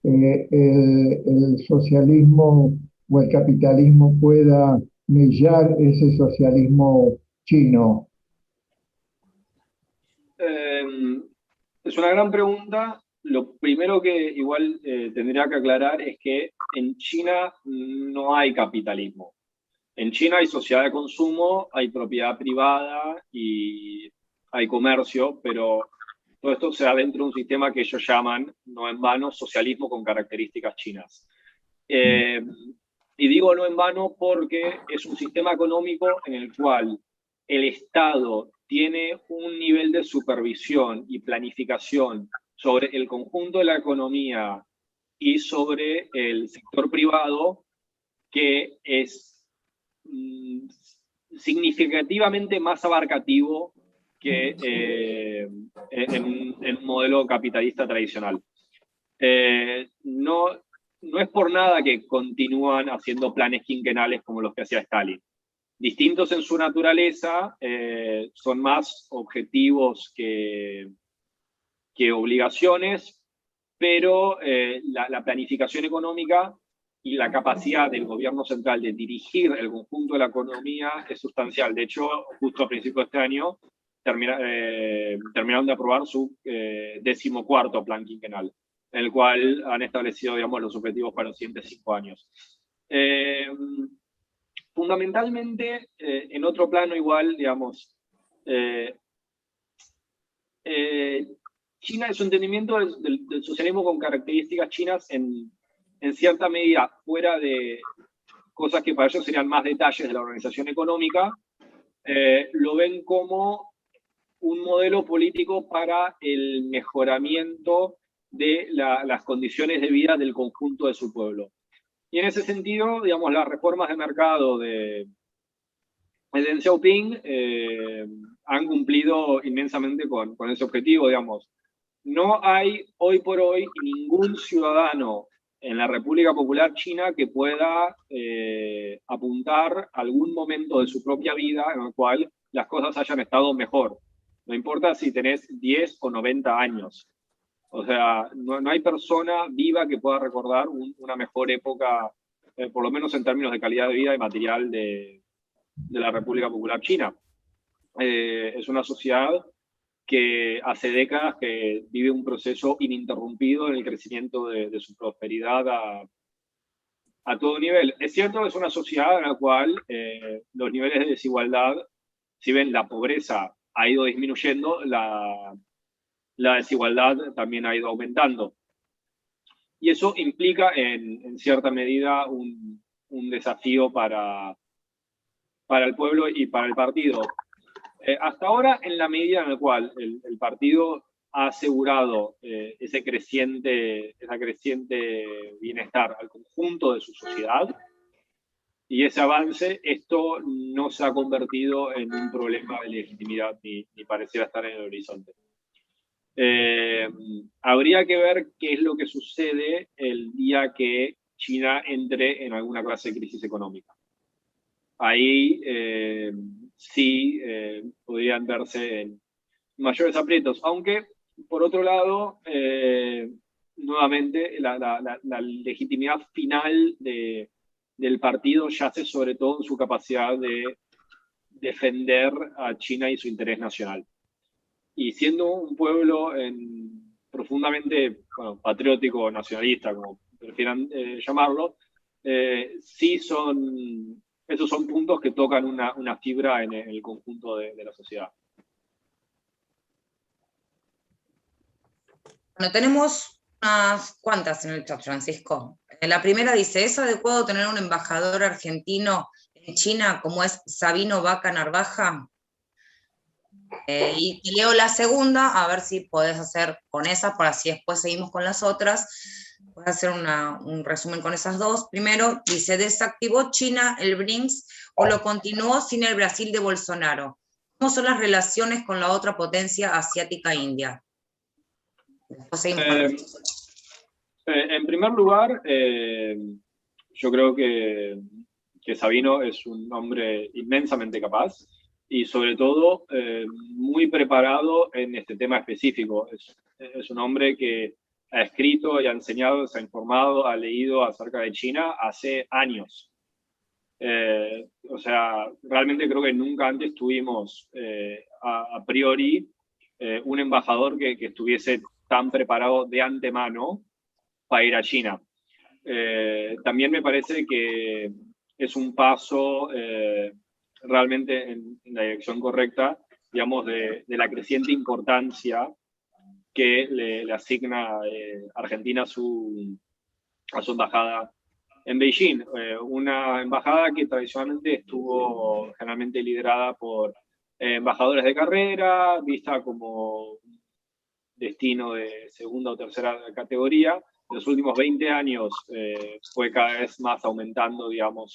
el socialismo o el capitalismo pueda mellar ese socialismo chino? Es una gran pregunta. Lo primero que igual tendría que aclarar es que en China no hay capitalismo. En China hay sociedad de consumo, hay propiedad privada y hay comercio, pero todo esto se da dentro de un sistema que ellos llaman, no en vano, socialismo con características chinas. Y digo no en vano porque es un sistema económico en el cual el Estado tiene un nivel de supervisión y planificación sobre el conjunto de la economía y sobre el sector privado que es significativamente más abarcativo que en un modelo capitalista tradicional. No es por nada que continúan haciendo planes quinquenales como los que hacía Stalin. Distintos en su naturaleza, son más objetivos que obligaciones, pero la planificación económica y la capacidad del gobierno central de dirigir el conjunto de la economía es sustancial. De hecho, justo a principios de este año terminaron de aprobar su 14º plan quinquenal, en el cual han establecido, digamos, los objetivos para los siguientes 5 años. Fundamentalmente, en otro plano igual, digamos, China, su entendimiento del socialismo con características chinas en cierta medida, fuera de cosas que para ellos serían más detalles de la organización económica, lo ven como un modelo político para el mejoramiento de las condiciones de vida del conjunto de su pueblo. Y en ese sentido, digamos, las reformas de mercado de Deng Xiaoping han cumplido inmensamente con ese objetivo, digamos. No hay hoy por hoy ningún ciudadano en la República Popular China que pueda apuntar a algún momento de su propia vida en el cual las cosas hayan estado mejor. No importa si tenés 10 o 90 años. O sea, no hay persona viva que pueda recordar una mejor época, por lo menos en términos de calidad de vida y material de la República Popular China. Es una sociedad que hace décadas que vive un proceso ininterrumpido en el crecimiento de su prosperidad a todo nivel. Es cierto que es una sociedad en la cual los niveles de desigualdad, si bien la pobreza ha ido disminuyendo, la desigualdad también ha ido aumentando. Y eso implica en cierta medida un desafío para el pueblo y para el partido. Hasta ahora, en la medida en la cual el partido ha asegurado esa creciente bienestar al conjunto de su sociedad y ese avance, esto no se ha convertido en un problema de legitimidad ni pareciera estar en el horizonte. Habría que ver qué es lo que sucede el día que China entre en alguna clase de crisis económica. Ahí sí podrían verse en mayores aprietos, aunque por otro lado, nuevamente, la legitimidad final del partido yace sobre todo en su capacidad de defender a China y su interés nacional. Y siendo un pueblo profundamente patriótico o nacionalista, como prefieran llamarlo, sí esos son puntos que tocan una fibra en el conjunto de la sociedad. Bueno, tenemos unas cuantas en el chat, Francisco. La primera dice, ¿es adecuado tener un embajador argentino en China como es Sabino Vaca Narvaja? Y leo la segunda, a ver si podés hacer con esas, para así después seguimos con las otras. Voy a hacer un resumen con esas dos. Primero, dice, ¿desactivó China el BRICS o lo continuó sin el Brasil de Bolsonaro? ¿Cómo son las relaciones con la otra potencia asiática India? Después seguimos con en primer lugar, yo creo que Sabino es un hombre inmensamente capaz y sobre todo muy preparado en este tema específico. Es un hombre que ha escrito y ha enseñado, se ha informado, ha leído acerca de China hace años. O sea, realmente creo que nunca antes tuvimos a priori un embajador que estuviese tan preparado de antemano para ir a China. También me parece que es un paso realmente en la dirección correcta, digamos, de la creciente importancia que le asigna Argentina a su embajada en Beijing. Una embajada que tradicionalmente estuvo generalmente liderada por embajadores de carrera, vista como destino de segunda o tercera categoría. En los últimos 20 años fue cada vez más aumentando, digamos,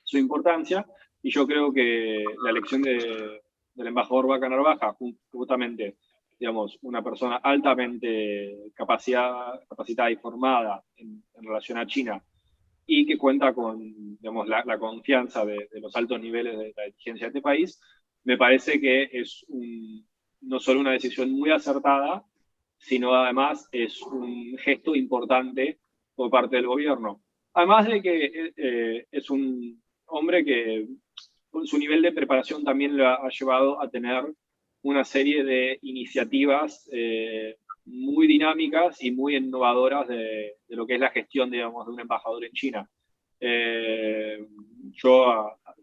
su importancia, y yo creo que la elección del embajador Vaca Narvaja, justamente, digamos, una persona altamente capacitada y formada en relación a China, y que cuenta con, digamos, la confianza de los altos niveles de la dirigencia de este país, me parece que es no solo una decisión muy acertada, sino además es un gesto importante por parte del gobierno. Además de que es un hombre que su nivel de preparación también lo ha llevado a tener una serie de iniciativas muy dinámicas y muy innovadoras de lo que es la gestión, digamos, de un embajador en China.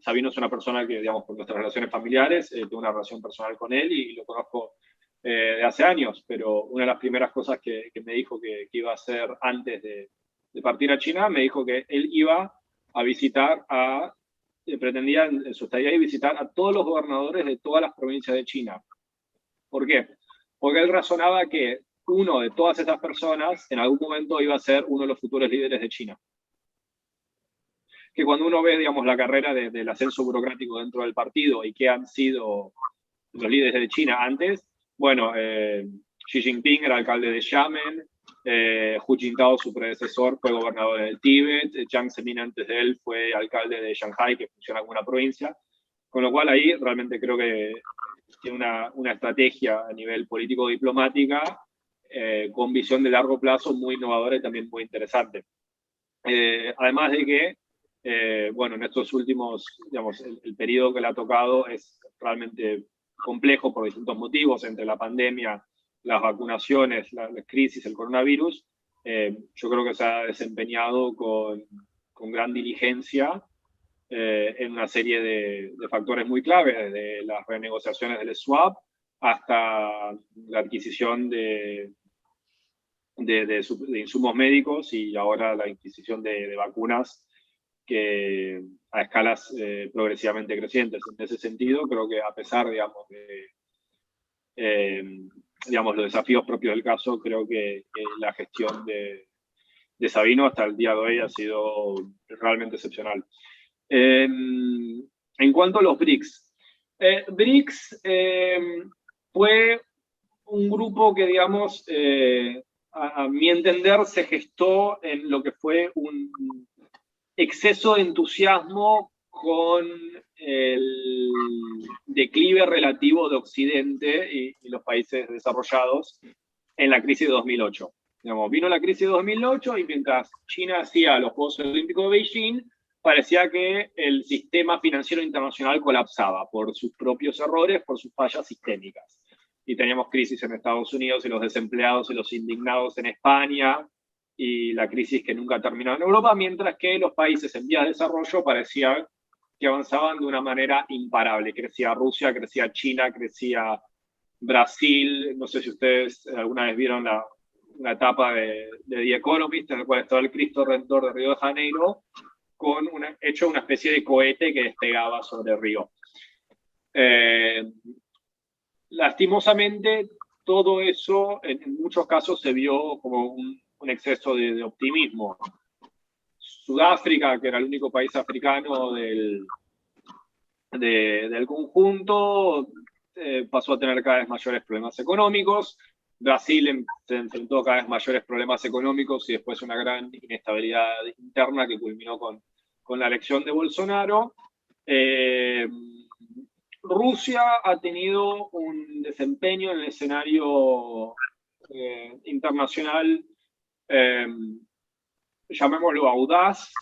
Sabino es una persona que, digamos, por nuestras relaciones familiares, tengo una relación personal con él y lo conozco de hace años, pero una de las primeras cosas que me dijo que iba a hacer antes de partir a China, me dijo que él iba a visitar pretendía en su estadía ahí visitar a todos los gobernadores de todas las provincias de China. ¿Por qué? Porque él razonaba que uno de todas estas personas en algún momento iba a ser uno de los futuros líderes de China. Que cuando uno ve, digamos, la carrera del ascenso burocrático dentro del partido y qué han sido los líderes de China antes, bueno, Xi Jinping era alcalde de Xiamen, Hu Jintao, su predecesor, fue gobernador del Tíbet, Jiang Zemin antes de él fue alcalde de Shanghái, que funciona como una provincia, con lo cual ahí realmente creo que tiene una estrategia a nivel político-diplomática con visión de largo plazo muy innovadora y también muy interesante. Además de que, bueno, en estos últimos, digamos, el periodo que le ha tocado es realmente complejo por distintos motivos, entre la pandemia, las vacunaciones, la crisis, el coronavirus. Yo creo que se ha desempeñado con gran diligencia en una serie de factores muy claves, desde las renegociaciones del swap hasta la adquisición de insumos médicos y ahora la adquisición de vacunas que a escalas progresivamente crecientes. En ese sentido, creo que a pesar, digamos, digamos, los desafíos propios del caso, creo que la gestión de Sabino hasta el día de hoy ha sido realmente excepcional. En cuanto a los BRICS, BRICS fue un grupo que, digamos, a mi entender, se gestó en lo que fue un exceso de entusiasmo con el declive relativo de Occidente y los países desarrollados en la crisis de 2008. Digamos, vino la crisis de 2008 y mientras China hacía los Juegos Olímpicos de Beijing, parecía que el sistema financiero internacional colapsaba por sus propios errores, por sus fallas sistémicas. Y teníamos crisis en Estados Unidos y los desempleados y los indignados en España, y la crisis que nunca terminó en Europa, mientras que los países en vías de desarrollo parecían que avanzaban de una manera imparable. Crecía Rusia, crecía China, crecía Brasil. No sé si ustedes alguna vez vieron una etapa de The Economist, en la cual estaba el Cristo Redentor de Río de Janeiro, hecho una especie de cohete que despegaba sobre Río. Lastimosamente, todo eso en muchos casos se vio como un exceso de optimismo. Sudáfrica, que era el único país africano del conjunto, pasó a tener cada vez mayores problemas económicos. Brasil se enfrentó a cada vez mayores problemas económicos y después una gran inestabilidad interna que culminó con la elección de Bolsonaro. Rusia ha tenido un desempeño en el escenario internacional, llamémoslo audaz,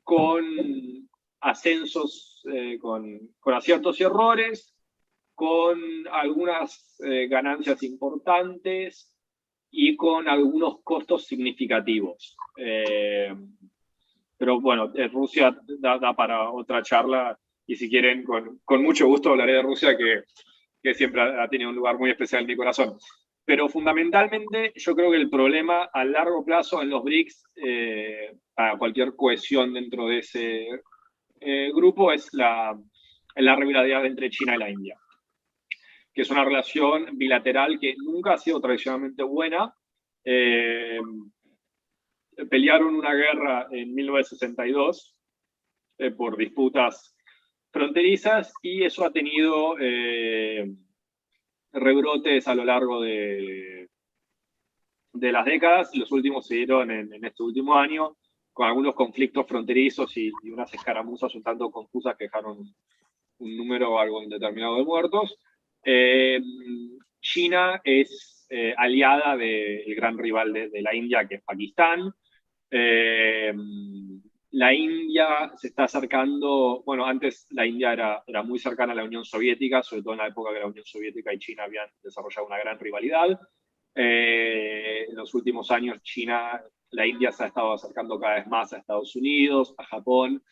con ascensos, con aciertos y errores, con algunas ganancias importantes y con algunos costos significativos. Pero bueno, Rusia da para otra charla, y si quieren, con mucho gusto hablaré de Rusia, que siempre ha tenido un lugar muy especial en mi corazón. Pero fundamentalmente yo creo que el problema a largo plazo en los BRICS, para cualquier cohesión dentro de ese grupo, es la rivalidad entre China y la India, que es una relación bilateral que nunca ha sido tradicionalmente buena. Pelearon una guerra en 1962 por disputas fronterizas, y eso ha tenido rebrotes a lo largo de las décadas. Los últimos se dieron en este último año, con algunos conflictos fronterizos y unas escaramuzas un tanto confusas que dejaron un número algo indeterminado de muertos. China es aliada del gran rival de la India, que es Pakistán. La India se está acercando, bueno, antes la India era muy cercana a la Unión Soviética, sobre todo en la época que la Unión Soviética y China habían desarrollado una gran rivalidad. En los últimos años la India se ha estado acercando cada vez más a Estados Unidos, a Japón.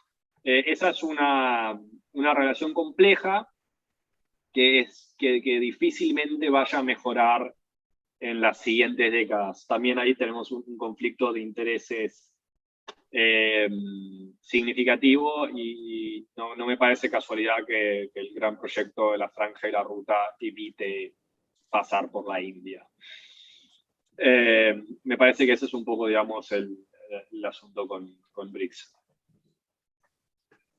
Esa es una relación compleja que difícilmente vaya a mejorar en las siguientes décadas. También ahí tenemos un conflicto de intereses significativo, y no me parece casualidad que el gran proyecto de la Franja y la Ruta evite pasar por la India. Me parece que ese es un poco, digamos, el asunto con BRICS.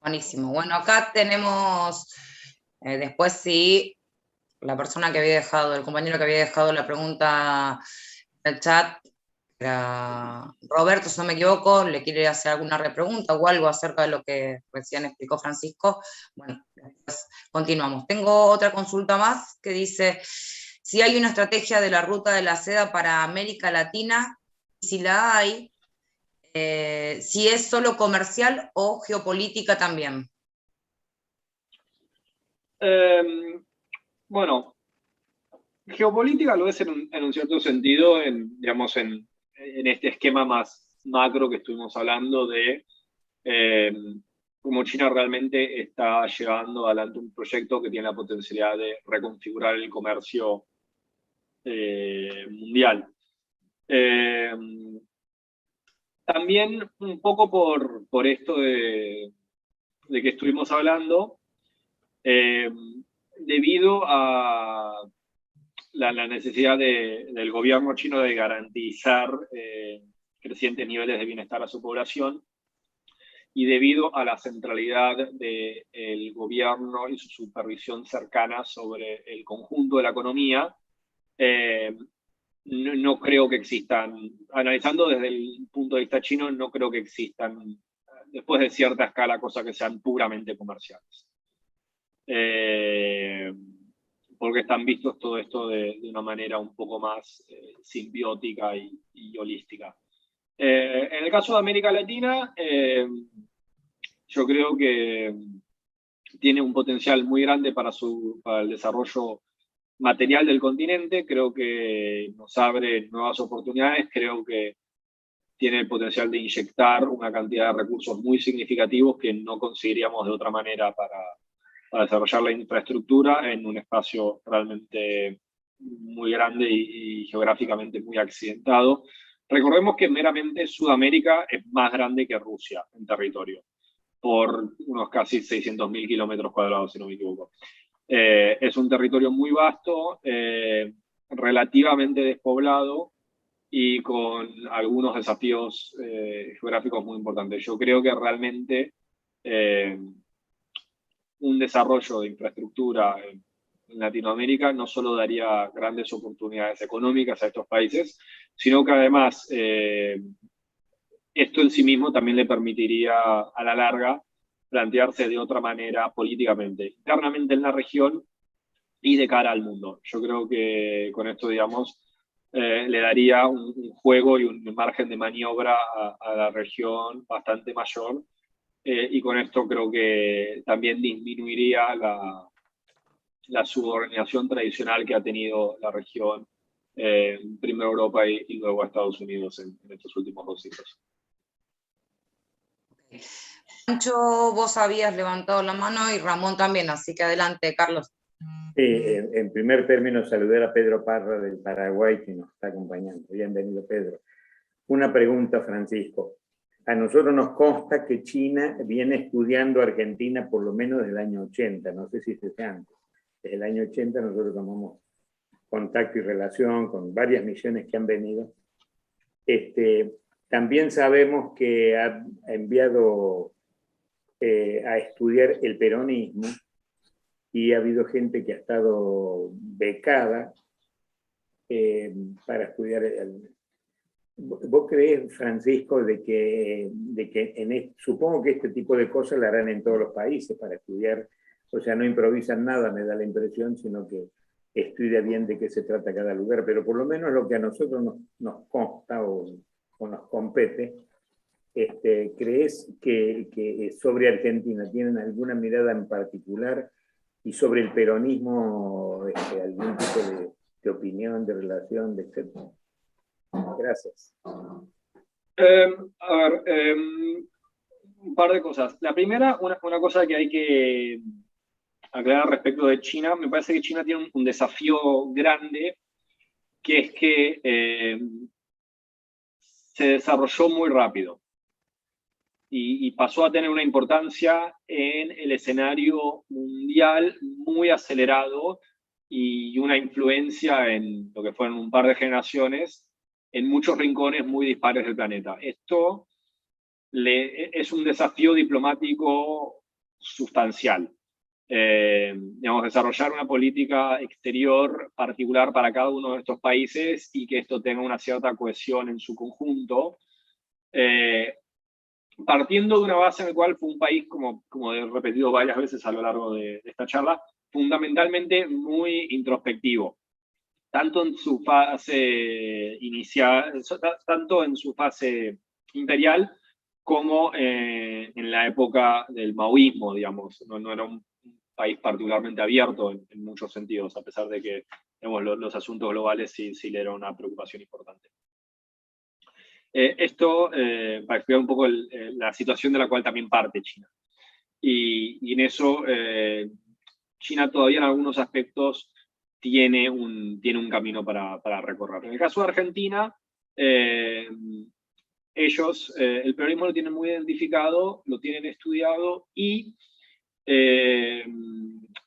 Buenísimo. Bueno, acá tenemos, después sí, la persona que había dejado, el compañero que había dejado la pregunta en el chat, era Roberto, si no me equivoco, le quiere hacer alguna repregunta o algo acerca de lo que recién explicó Francisco. Bueno, después continuamos. Tengo otra consulta más que dice, si hay una estrategia de la ruta de la seda para América Latina, y si la hay, si es solo comercial o geopolítica también. Bueno, geopolítica lo es en un cierto sentido, digamos, en este esquema más macro que estuvimos hablando de cómo China realmente está llevando adelante un proyecto que tiene la potencialidad de reconfigurar el comercio mundial. También un poco por esto de que estuvimos hablando, debido a la necesidad del gobierno chino de garantizar crecientes niveles de bienestar a su población, y debido a la centralidad del gobierno y su supervisión cercana sobre el conjunto de la economía, no creo que existan, analizando desde el punto de vista chino, no creo que existan, después de cierta escala, cosas que sean puramente comerciales. Porque están vistos todo esto de una manera un poco más simbiótica y holística. En el caso de América Latina, yo creo que tiene un potencial muy grande para el desarrollo material del continente. Creo que nos abre nuevas oportunidades, creo que tiene el potencial de inyectar una cantidad de recursos muy significativos que no conseguiríamos de otra manera para desarrollar la infraestructura en un espacio realmente muy grande y geográficamente muy accidentado. Recordemos que meramente Sudamérica es más grande que Rusia en territorio, por unos casi 600.000 kilómetros cuadrados, si no me equivoco. Es un territorio muy vasto, relativamente despoblado y con algunos desafíos geográficos muy importantes. Yo creo que realmente un desarrollo de infraestructura en Latinoamérica no solo daría grandes oportunidades económicas a estos países, sino que además esto en sí mismo también le permitiría a la larga plantearse de otra manera políticamente, internamente en la región y de cara al mundo. Yo creo que con esto, digamos, le daría un juego y un margen de maniobra a la región bastante mayor, y con esto creo que también disminuiría la subordinación tradicional que ha tenido la región, primero Europa y luego Estados Unidos en estos últimos 2 siglos. Pancho, vos habías levantado la mano y Ramón también, así que adelante, Carlos. En primer término, saludar a Pedro Parra del Paraguay, que nos está acompañando. Bienvenido, Pedro. Una pregunta, Francisco. a nosotros nos consta que China viene estudiando a Argentina por lo menos desde el año 80, no sé si desde antes. Desde el año 80 nosotros tomamos contacto y relación con varias misiones que han venido. También sabemos que ha enviado a estudiar el peronismo y ha habido gente que ha estado becada para estudiar. ¿Vos creés, Francisco, de que supongo que este tipo de cosas la harán en todos los países para estudiar? O sea, no improvisan nada, me da la impresión, sino que estudia bien de qué se trata cada lugar, pero por lo menos lo que a nosotros nos consta o nos compete, ¿crees que sobre Argentina tienen alguna mirada en particular y sobre el peronismo algún tipo de opinión, de relación, de etcétera? Gracias. A ver, un par de cosas. La primera, una cosa que hay que aclarar respecto de China, me parece que China tiene un desafío grande, que es que se desarrolló muy rápido y pasó a tener una importancia en el escenario mundial muy acelerado y una influencia en lo que fueron un par de generaciones en muchos rincones muy dispares del planeta. Esto es un desafío diplomático sustancial. Digamos, desarrollar una política exterior particular para cada uno de estos países y que esto tenga una cierta cohesión en su conjunto, partiendo de una base en la cual fue un país, como he repetido varias veces a lo largo de esta charla, fundamentalmente muy introspectivo, tanto en su fase inicial, tanto en su fase imperial, como en la época del maoísmo, digamos. No era un país particularmente abierto en muchos sentidos, a pesar de que, digamos, los asuntos globales sí le era una preocupación importante. Esto para explicar un poco la situación de la cual también parte China. Y en eso China todavía en algunos aspectos tiene un camino para recorrer. En el caso de Argentina, ellos el peronismo lo tienen muy identificado, lo tienen estudiado y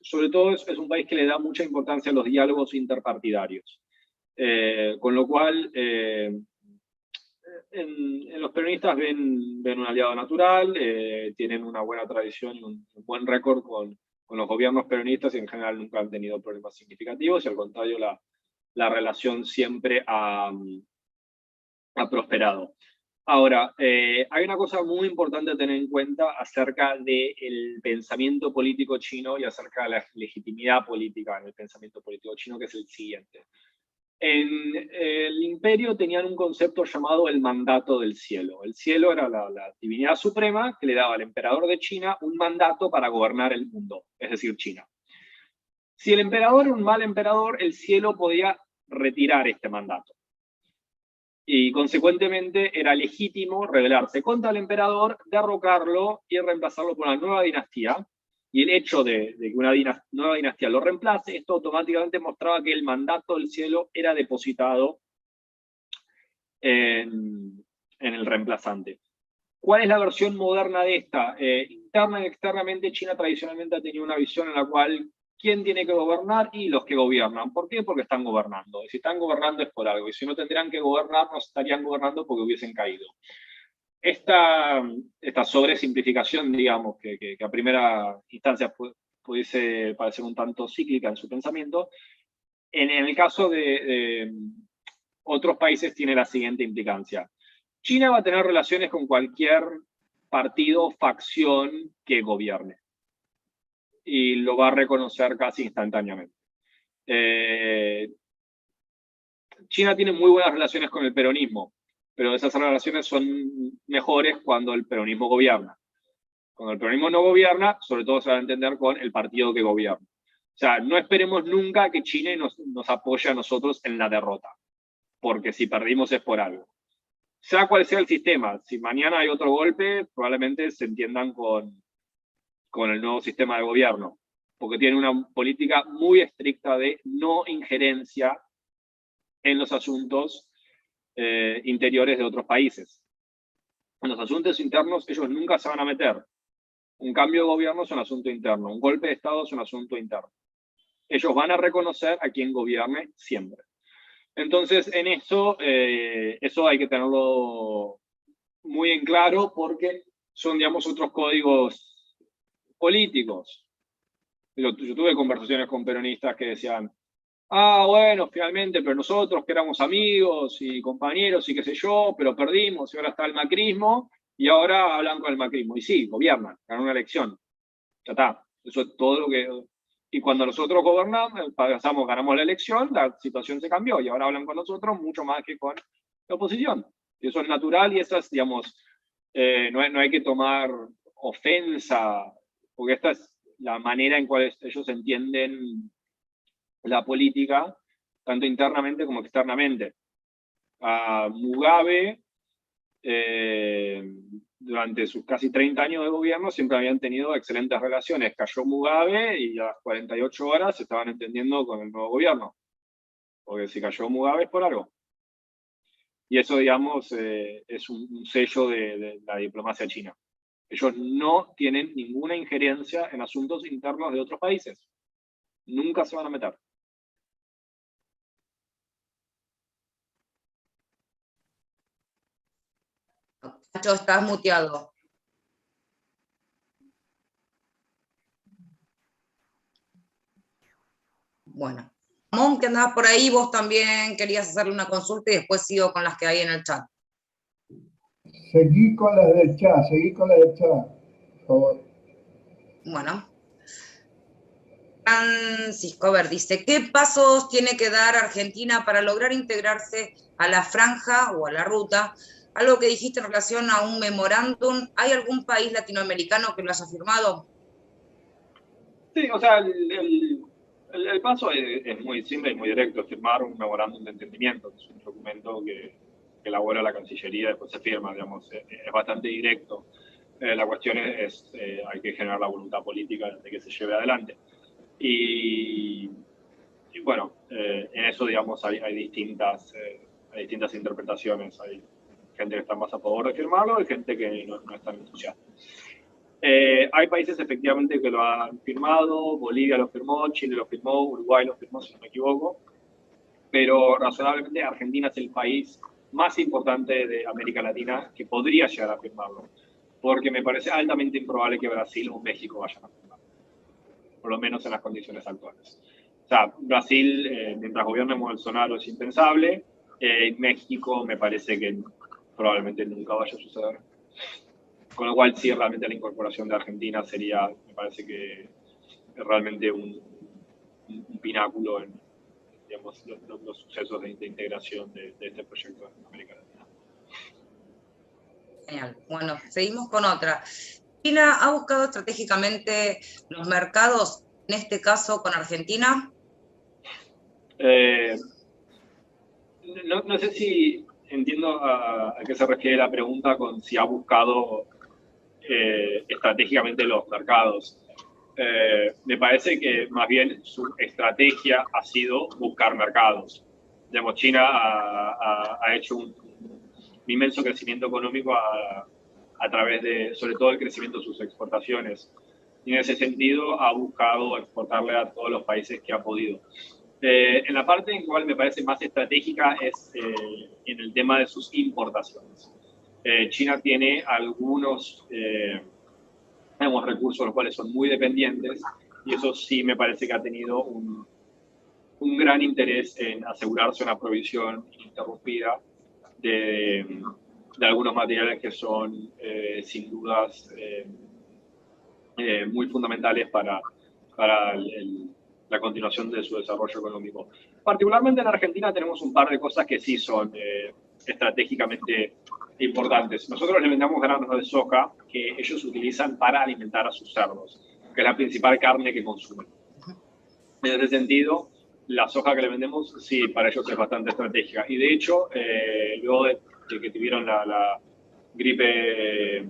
sobre todo es un país que le da mucha importancia a los diálogos interpartidarios. Con lo cual, en los peronistas ven un aliado natural, tienen una buena tradición y un buen récord con los gobiernos peronistas y en general nunca han tenido problemas significativos y al contrario la relación siempre ha prosperado. Ahora, hay una cosa muy importante a tener en cuenta acerca del pensamiento político chino y acerca de la legitimidad política en el pensamiento político chino, que es el siguiente. En el imperio tenían un concepto llamado el mandato del cielo. El cielo era la divinidad suprema que le daba al emperador de China un mandato para gobernar el mundo, es decir, China. Si el emperador era un mal emperador, el cielo podía retirar este mandato. Y consecuentemente era legítimo rebelarse contra el emperador, derrocarlo y reemplazarlo por una nueva dinastía. Y el hecho de que una nueva dinastía lo reemplace, esto automáticamente mostraba que el mandato del cielo era depositado en el reemplazante. ¿Cuál es la versión moderna de esta? Interna y externamente, China tradicionalmente ha tenido una visión en la cual ¿quién tiene que gobernar? Y los que gobiernan. ¿Por qué? Porque están gobernando. Y si están gobernando es por algo. Y si no tendrían que gobernar, no estarían gobernando porque hubiesen caído. Esta sobresimplificación, digamos, que a primera instancia pudiese parecer un tanto cíclica en su pensamiento, en el caso de otros países tiene la siguiente implicancia. China va a tener relaciones con cualquier partido, facción que gobierne. Y lo va a reconocer casi instantáneamente. China tiene muy buenas relaciones con el peronismo, pero esas relaciones son mejores cuando el peronismo gobierna. Cuando el peronismo no gobierna, sobre todo se va a entender con el partido que gobierna. O sea, no esperemos nunca que China nos apoye a nosotros en la derrota, porque si perdimos es por algo. Sea cual sea el sistema, si mañana hay otro golpe, probablemente se entiendan con el nuevo sistema de gobierno, porque tiene una política muy estricta de no injerencia en los asuntos interiores de otros países. En los asuntos internos ellos nunca se van a meter. Un cambio de gobierno es un asunto interno, un golpe de Estado es un asunto interno. Ellos van a reconocer a quien gobierne siempre. Entonces, en eso hay que tenerlo muy en claro porque son, digamos, otros códigos políticos. Yo tuve conversaciones con peronistas que decían, bueno, finalmente, pero nosotros que éramos amigos y compañeros y qué sé yo, pero perdimos y ahora está el macrismo y ahora hablan con el macrismo. Y sí, gobiernan, ganan una elección. Ya está. Eso es todo lo que... Y cuando nosotros gobernamos, ganamos la elección, la situación se cambió y ahora hablan con nosotros mucho más que con la oposición. Y eso es natural y eso es, digamos, no hay que tomar ofensa, porque esta es la manera en cual ellos entienden la política, tanto internamente como externamente. A Mugabe, durante sus casi 30 años de gobierno, siempre habían tenido excelentes relaciones. Cayó Mugabe y a las 48 horas se estaban entendiendo con el nuevo gobierno. Porque si cayó Mugabe es por algo. Y eso, digamos, es un sello de la diplomacia china. Ellos no tienen ninguna injerencia en asuntos internos de otros países. Nunca se van a meter. Nacho, estás muteado. Bueno. Ramón, que andabas por ahí, vos también querías hacerle una consulta y después sigo con las que hay en el chat. Seguí con las del chat, por favor. Bueno. Francisco, a ver, dice, ¿qué pasos tiene que dar Argentina para lograr integrarse a la franja o a la ruta? Algo que dijiste en relación a un memorándum, ¿hay algún país latinoamericano que lo haya firmado? Sí, o sea, el paso es muy simple y muy directo, es firmar un memorándum de entendimiento, que es un documento que elabora la Cancillería y después se firma, digamos, es bastante directo. La cuestión es hay que generar la voluntad política de que se lleve adelante. Y bueno, en eso, digamos, hay distintas interpretaciones. Hay gente que está más a favor de firmarlo y gente que no es tan entusiasta. Hay países efectivamente que lo han firmado, Bolivia lo firmó, Chile lo firmó, Uruguay lo firmó, si no me equivoco, pero razonablemente Argentina es el país más importante de América Latina que podría llegar a firmarlo, porque me parece altamente improbable que Brasil o México vayan a firmarlo, por lo menos en las condiciones actuales. O sea, Brasil, mientras gobierne Bolsonaro, es impensable, México me parece que probablemente nunca vaya a suceder. Con lo cual, sí, realmente la incorporación de Argentina sería, me parece que realmente un pináculo en, digamos, los sucesos de integración de este proyecto en América Latina. Genial. Bueno, seguimos con otra. ¿China ha buscado estratégicamente los mercados, en este caso con Argentina? No sé si entiendo a qué se refiere la pregunta con si ha buscado estratégicamente los mercados. Me parece que más bien su estrategia ha sido buscar mercados. Digamos, China ha hecho un inmenso crecimiento económico a través de, sobre todo, el crecimiento de sus exportaciones. Y en ese sentido ha buscado exportarle a todos los países que ha podido. En la parte en cual me parece más estratégica es en el tema de sus importaciones. China tiene algunos recursos los cuales son muy dependientes y eso sí me parece que ha tenido un gran interés en asegurarse una provisión ininterrumpida de algunos materiales que son sin dudas muy fundamentales para la continuación de su desarrollo económico. Particularmente en Argentina tenemos un par de cosas que sí son estratégicamente importantes. Nosotros le vendemos granos de soja que ellos utilizan para alimentar a sus cerdos, que es la principal carne que consumen. En ese sentido, la soja que le vendemos, sí, para ellos es bastante estratégica. Y de hecho, luego de que tuvieron la gripe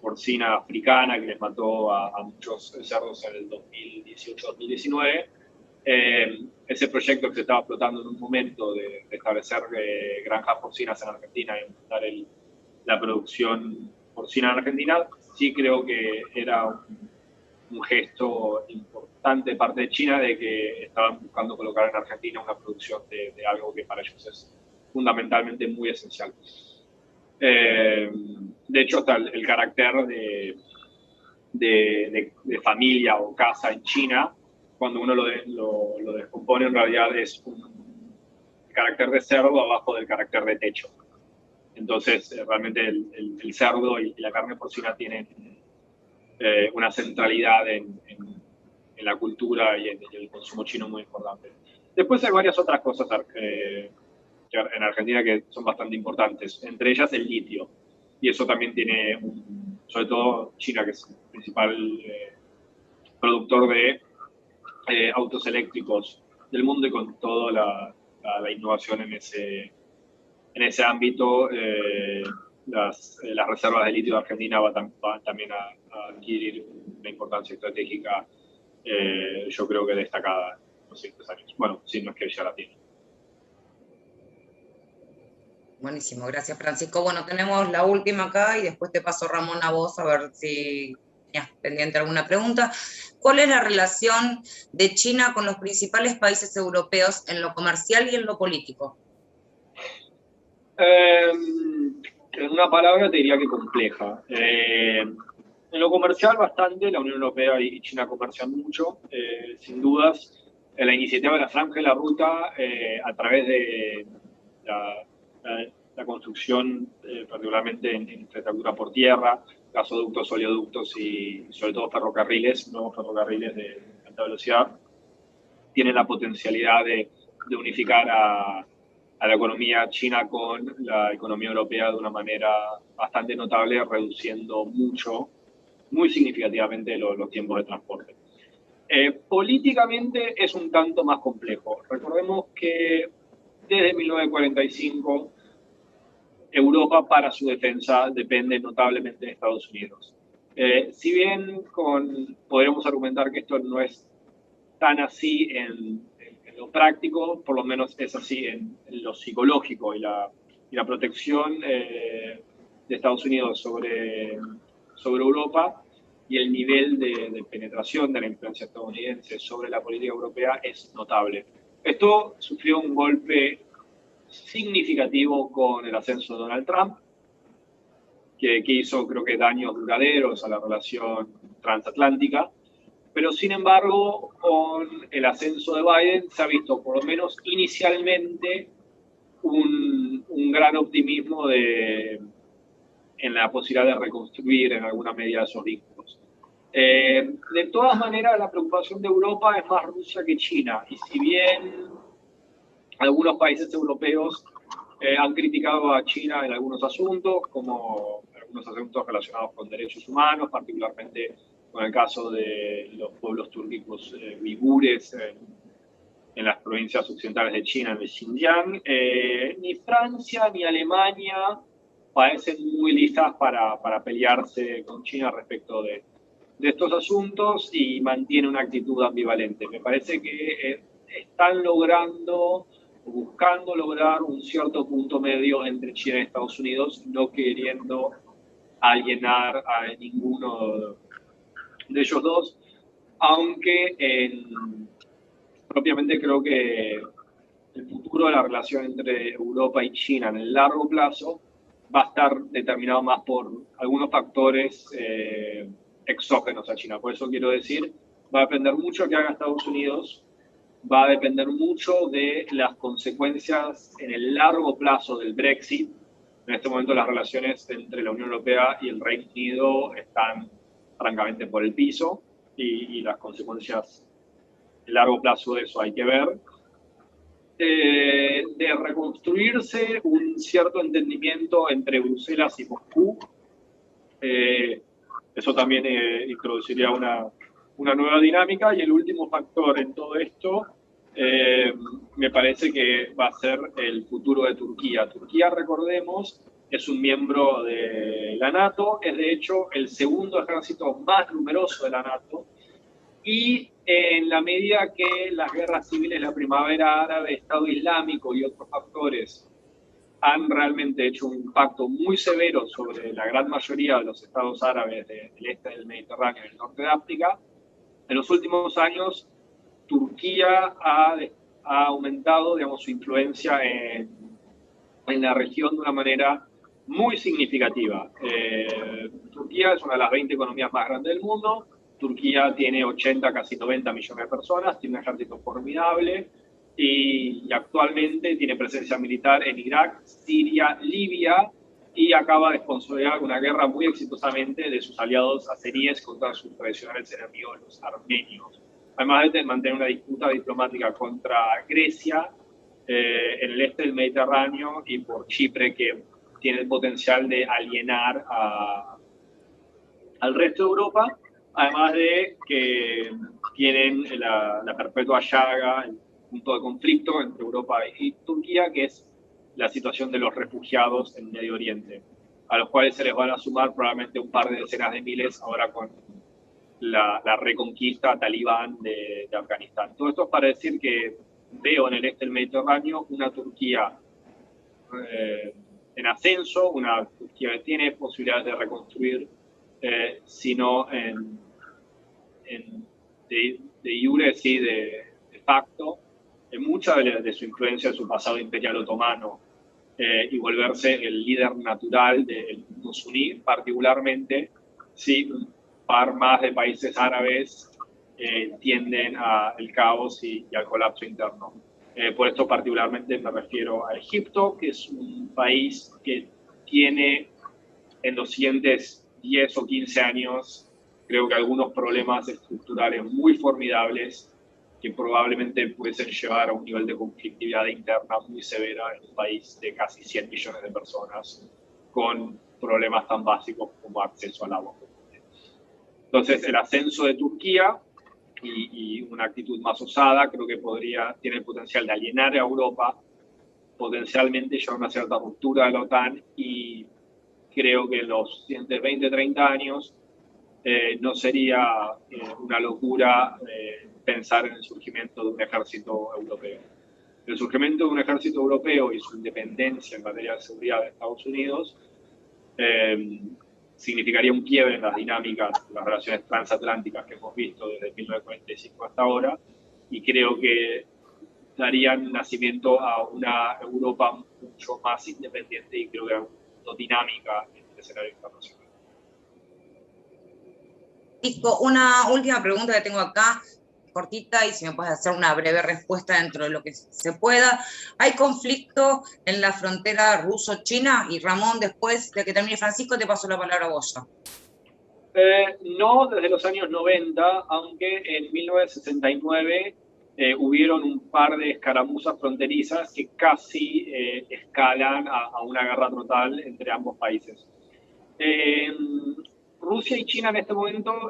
porcina africana que les mató a muchos cerdos en el 2018-2019, ese proyecto que se estaba explotando en un momento de establecer granjas porcinas en Argentina y aumentar la producción porcina en Argentina. Sí creo que era un gesto importante de parte de China de que estaban buscando colocar en Argentina una producción de algo que para ellos es fundamentalmente muy esencial. De hecho, hasta el carácter de familia o casa en China, cuando uno lo descompone, en realidad es un carácter de cerdo abajo del carácter de techo. Entonces, realmente el cerdo y la carne porcina tienen una centralidad en la cultura y en el consumo chino muy importante. Después hay varias otras cosas en Argentina que son bastante importantes, entre ellas el litio. Y eso también tiene, sobre todo China, que es el principal productor de autos eléctricos del mundo, y con toda la innovación en ese ámbito, las reservas de litio de Argentina van también a adquirir una importancia estratégica, yo creo que destacada en los siguientes años. Bueno, si no es que ya la tiene. Buenísimo, gracias Francisco. Bueno, tenemos la última acá y después te paso, Ramón, a vos a ver si tenías pendiente alguna pregunta. ¿Cuál es la relación de China con los principales países europeos en lo comercial y en lo político? En una palabra te diría que compleja. En lo comercial bastante, la Unión Europea y China comercian mucho, sin dudas. En la iniciativa de la Franja de la Ruta, a través de la construcción, particularmente en infraestructura por tierra, gasoductos, oleoductos y sobre todo ferrocarriles, nuevos ferrocarriles de alta velocidad, tienen la potencialidad de unificar a la economía china con la economía europea de una manera bastante notable, reduciendo muy significativamente los tiempos de transporte. Políticamente es un tanto más complejo. Recordemos que desde 1945 Europa para su defensa depende notablemente de Estados Unidos. Si bien podríamos argumentar que esto no es tan así en lo práctico, por lo menos es así en lo psicológico y la protección de Estados Unidos sobre Europa, y el nivel de penetración de la influencia estadounidense sobre la política europea es notable. Esto sufrió un golpe significativo con el ascenso de Donald Trump, que hizo, creo que, daños duraderos a la relación transatlántica, pero sin embargo, con el ascenso de Biden se ha visto, por lo menos inicialmente, un gran optimismo en la posibilidad de reconstruir en alguna medida esos vínculos. De todas maneras, la preocupación de Europa es más Rusia que China, y si bien algunos países europeos han criticado a China en algunos asuntos, como algunos asuntos relacionados con derechos humanos, particularmente con el caso de los pueblos túrquicos uigures en las provincias occidentales de China, en el Xinjiang, ni Francia ni Alemania parecen muy listas para pelearse con China respecto de estos asuntos, y mantiene una actitud ambivalente. Me parece que están buscando lograr un cierto punto medio entre China y Estados Unidos, no queriendo alienar a ninguno de ellos dos, aunque propiamente creo que el futuro de la relación entre Europa y China en el largo plazo va a estar determinado más por algunos factores exógenos a China. Por eso quiero decir, va a depender mucho de que haga Estados Unidos, va a depender mucho de las consecuencias en el largo plazo del Brexit. En este momento las relaciones entre la Unión Europea y el Reino Unido están francamente por el piso, y las consecuencias a largo plazo de eso hay que ver. De reconstruirse un cierto entendimiento entre Bruselas y Moscú, eso también introduciría una nueva dinámica. Y el último factor en todo esto me parece que va a ser el futuro de Turquía. Turquía, recordemos, es un miembro de la NATO, es de hecho el segundo ejército más numeroso de la NATO, y en la medida que las guerras civiles, la primavera árabe, Estado Islámico y otros factores han realmente hecho un impacto muy severo sobre la gran mayoría de los estados árabes del este del Mediterráneo y el norte de África. En los últimos años, Turquía ha aumentado, digamos, su influencia en la región de una manera muy significativa. Turquía es una de las 20 economías más grandes del mundo. Turquía tiene 80, casi 90 millones de personas, tiene un ejército formidable y actualmente tiene presencia militar en Irak, Siria, Libia, y acaba de consolidar una guerra muy exitosamente de sus aliados azeríes contra sus tradicionales enemigos, los armenios. Además de mantener una disputa diplomática contra Grecia, en el este del Mediterráneo, y por Chipre, que tiene el potencial de alienar al resto de Europa, además de que tienen la perpetua llaga, el punto de conflicto entre Europa y Turquía, que es la situación de los refugiados en Medio Oriente, a los cuales se les van a sumar probablemente un par de decenas de miles ahora con la reconquista talibán de Afganistán. Todo esto es para decir que veo en el este del Mediterráneo una Turquía en ascenso, una Turquía que tiene posibilidades de reconstruir, sino de iure, sí, de facto, en mucha de su influencia de su pasado imperial otomano, y volverse el líder natural del mundo suní, particularmente si un par más de países árabes tienden al caos y al colapso interno. Por esto particularmente me refiero a Egipto, que es un país que tiene en los siguientes 10 o 15 años, creo que algunos problemas estructurales muy formidables que probablemente pudiesen llevar a un nivel de conflictividad interna muy severa en un país de casi 100 millones de personas, con problemas tan básicos como acceso al agua. Entonces, el ascenso de Turquía y una actitud más osada, creo que tiene el potencial de alienar a Europa, potencialmente llevar a una cierta ruptura de la OTAN, y creo que en los siguientes 20, 30 años no sería una locura pensar en el surgimiento de un ejército europeo. El surgimiento de un ejército europeo y su independencia en materia de seguridad de Estados Unidos significaría un quiebre en las dinámicas de las relaciones transatlánticas que hemos visto desde 1945 hasta ahora, y creo que darían nacimiento a una Europa mucho más independiente y creo que una dinámica en el escenario internacional. Una última pregunta que tengo acá, cortita, y si me puedes hacer una breve respuesta dentro de lo que se pueda. ¿Hay conflicto en la frontera ruso-china? Y Ramón, después de que termine Francisco, te paso la palabra a vos. No desde los años 90, aunque en 1969 hubieron un par de escaramuzas fronterizas que casi escalan a una guerra total entre ambos países. Rusia y China en este momento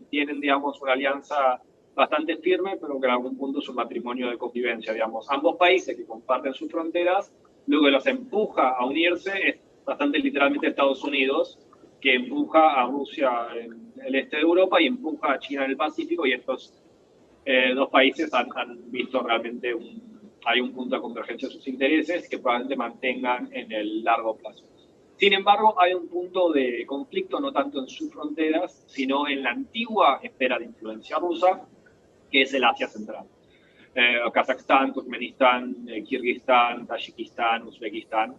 tienen, digamos, una alianza bastante firme, pero que en algún punto es un matrimonio de convivencia, digamos. Ambos países que comparten sus fronteras, lo que los empuja a unirse es bastante literalmente Estados Unidos, que empuja a Rusia en el este de Europa y empuja a China en el Pacífico, y estos dos países han visto realmente hay un punto de convergencia de sus intereses que probablemente mantengan en el largo plazo. Sin embargo, hay un punto de conflicto no tanto en sus fronteras, sino en la antigua esfera de influencia rusa, que es el Asia Central. Kazajstán, Turkmenistán, Kirguistán, Tayikistán, Uzbekistán,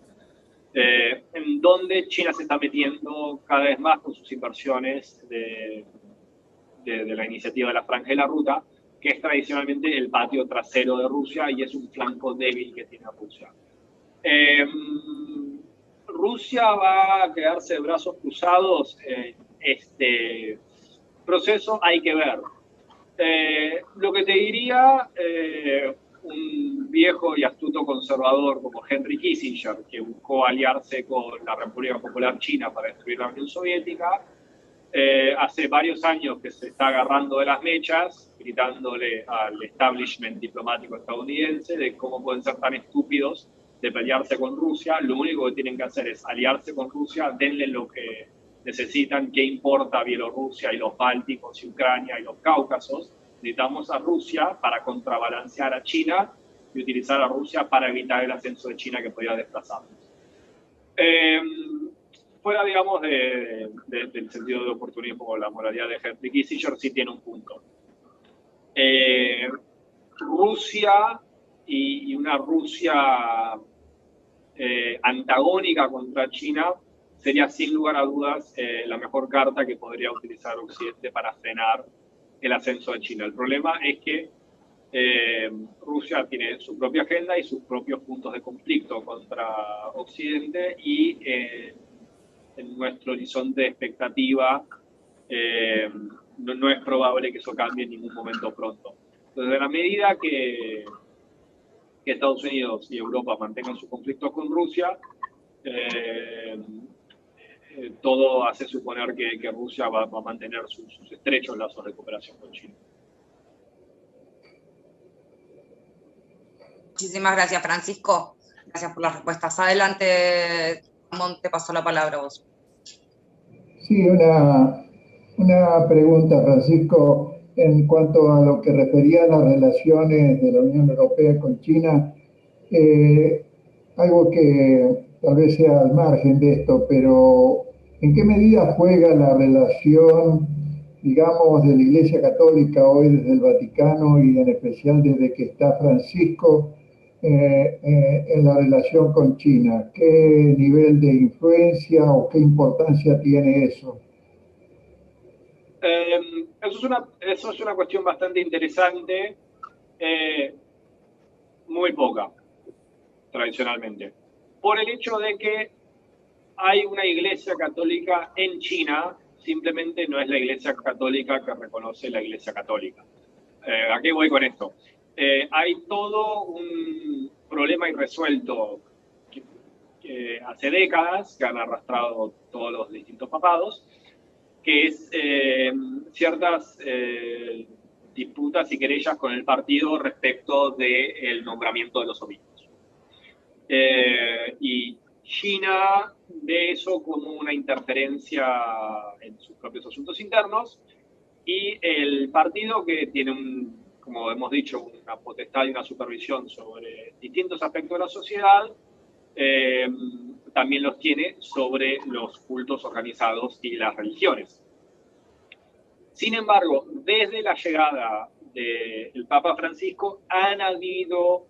en donde China se está metiendo cada vez más con sus inversiones de la iniciativa de la Franja de la Ruta, que es tradicionalmente el patio trasero de Rusia y es un flanco débil que tiene Rusia. Rusia va a quedarse de brazos cruzados en este proceso, hay que ver. Lo que te diría un viejo y astuto conservador como Henry Kissinger, que buscó aliarse con la República Popular China para destruir la Unión Soviética, hace varios años que se está agarrando de las mechas, gritándole al establishment diplomático estadounidense de cómo pueden ser tan estúpidos de pelearse con Rusia. Lo único que tienen que hacer es aliarse con Rusia, denle lo que necesitan. ¿Qué importa Bielorrusia y los Bálticos y Ucrania y los Cáucasos? Necesitamos a Rusia para contrabalancear a China y utilizar a Rusia para evitar el ascenso de China que podía desplazarlos. Fuera, digamos, del sentido de oportunismo o la moralidad de Henry Kissinger, sí tiene un punto. Rusia y una Rusia antagónica contra China sería sin lugar a dudas la mejor carta que podría utilizar Occidente para frenar el ascenso de China. El problema es que Rusia tiene su propia agenda y sus propios puntos de conflicto contra Occidente y en nuestro horizonte de expectativa no es probable que eso cambie en ningún momento pronto. Entonces, a la medida que Estados Unidos y Europa mantengan sus conflictos con Rusia, todo hace suponer que Rusia va a mantener sus estrechos lazos de cooperación con China. Muchísimas gracias, Francisco. Gracias por las respuestas. Adelante, Ramón, te paso la palabra a vos. Sí, una pregunta, Francisco, en cuanto a lo que refería a las relaciones de la Unión Europea con China, algo que tal vez sea al margen de esto, pero ¿en qué medida juega la relación, digamos, de la Iglesia Católica hoy desde el Vaticano y en especial desde que está Francisco en la relación con China? ¿Qué nivel de influencia o qué importancia tiene eso? Eso es una cuestión bastante interesante, muy poca, tradicionalmente, por el hecho de que hay una iglesia católica en China, simplemente no es la iglesia católica que reconoce la iglesia católica. ¿A qué voy con esto? Hay todo un problema irresuelto que hace décadas, que han arrastrado todos los distintos papados, que es ciertas disputas y querellas con el partido respecto del nombramiento de los obispos. Y China ve eso como una interferencia en sus propios asuntos internos, y el partido, que tiene, como hemos dicho, una potestad y una supervisión sobre distintos aspectos de la sociedad, también los tiene sobre los cultos organizados y las religiones. Sin embargo, desde la llegada del Papa Francisco han habido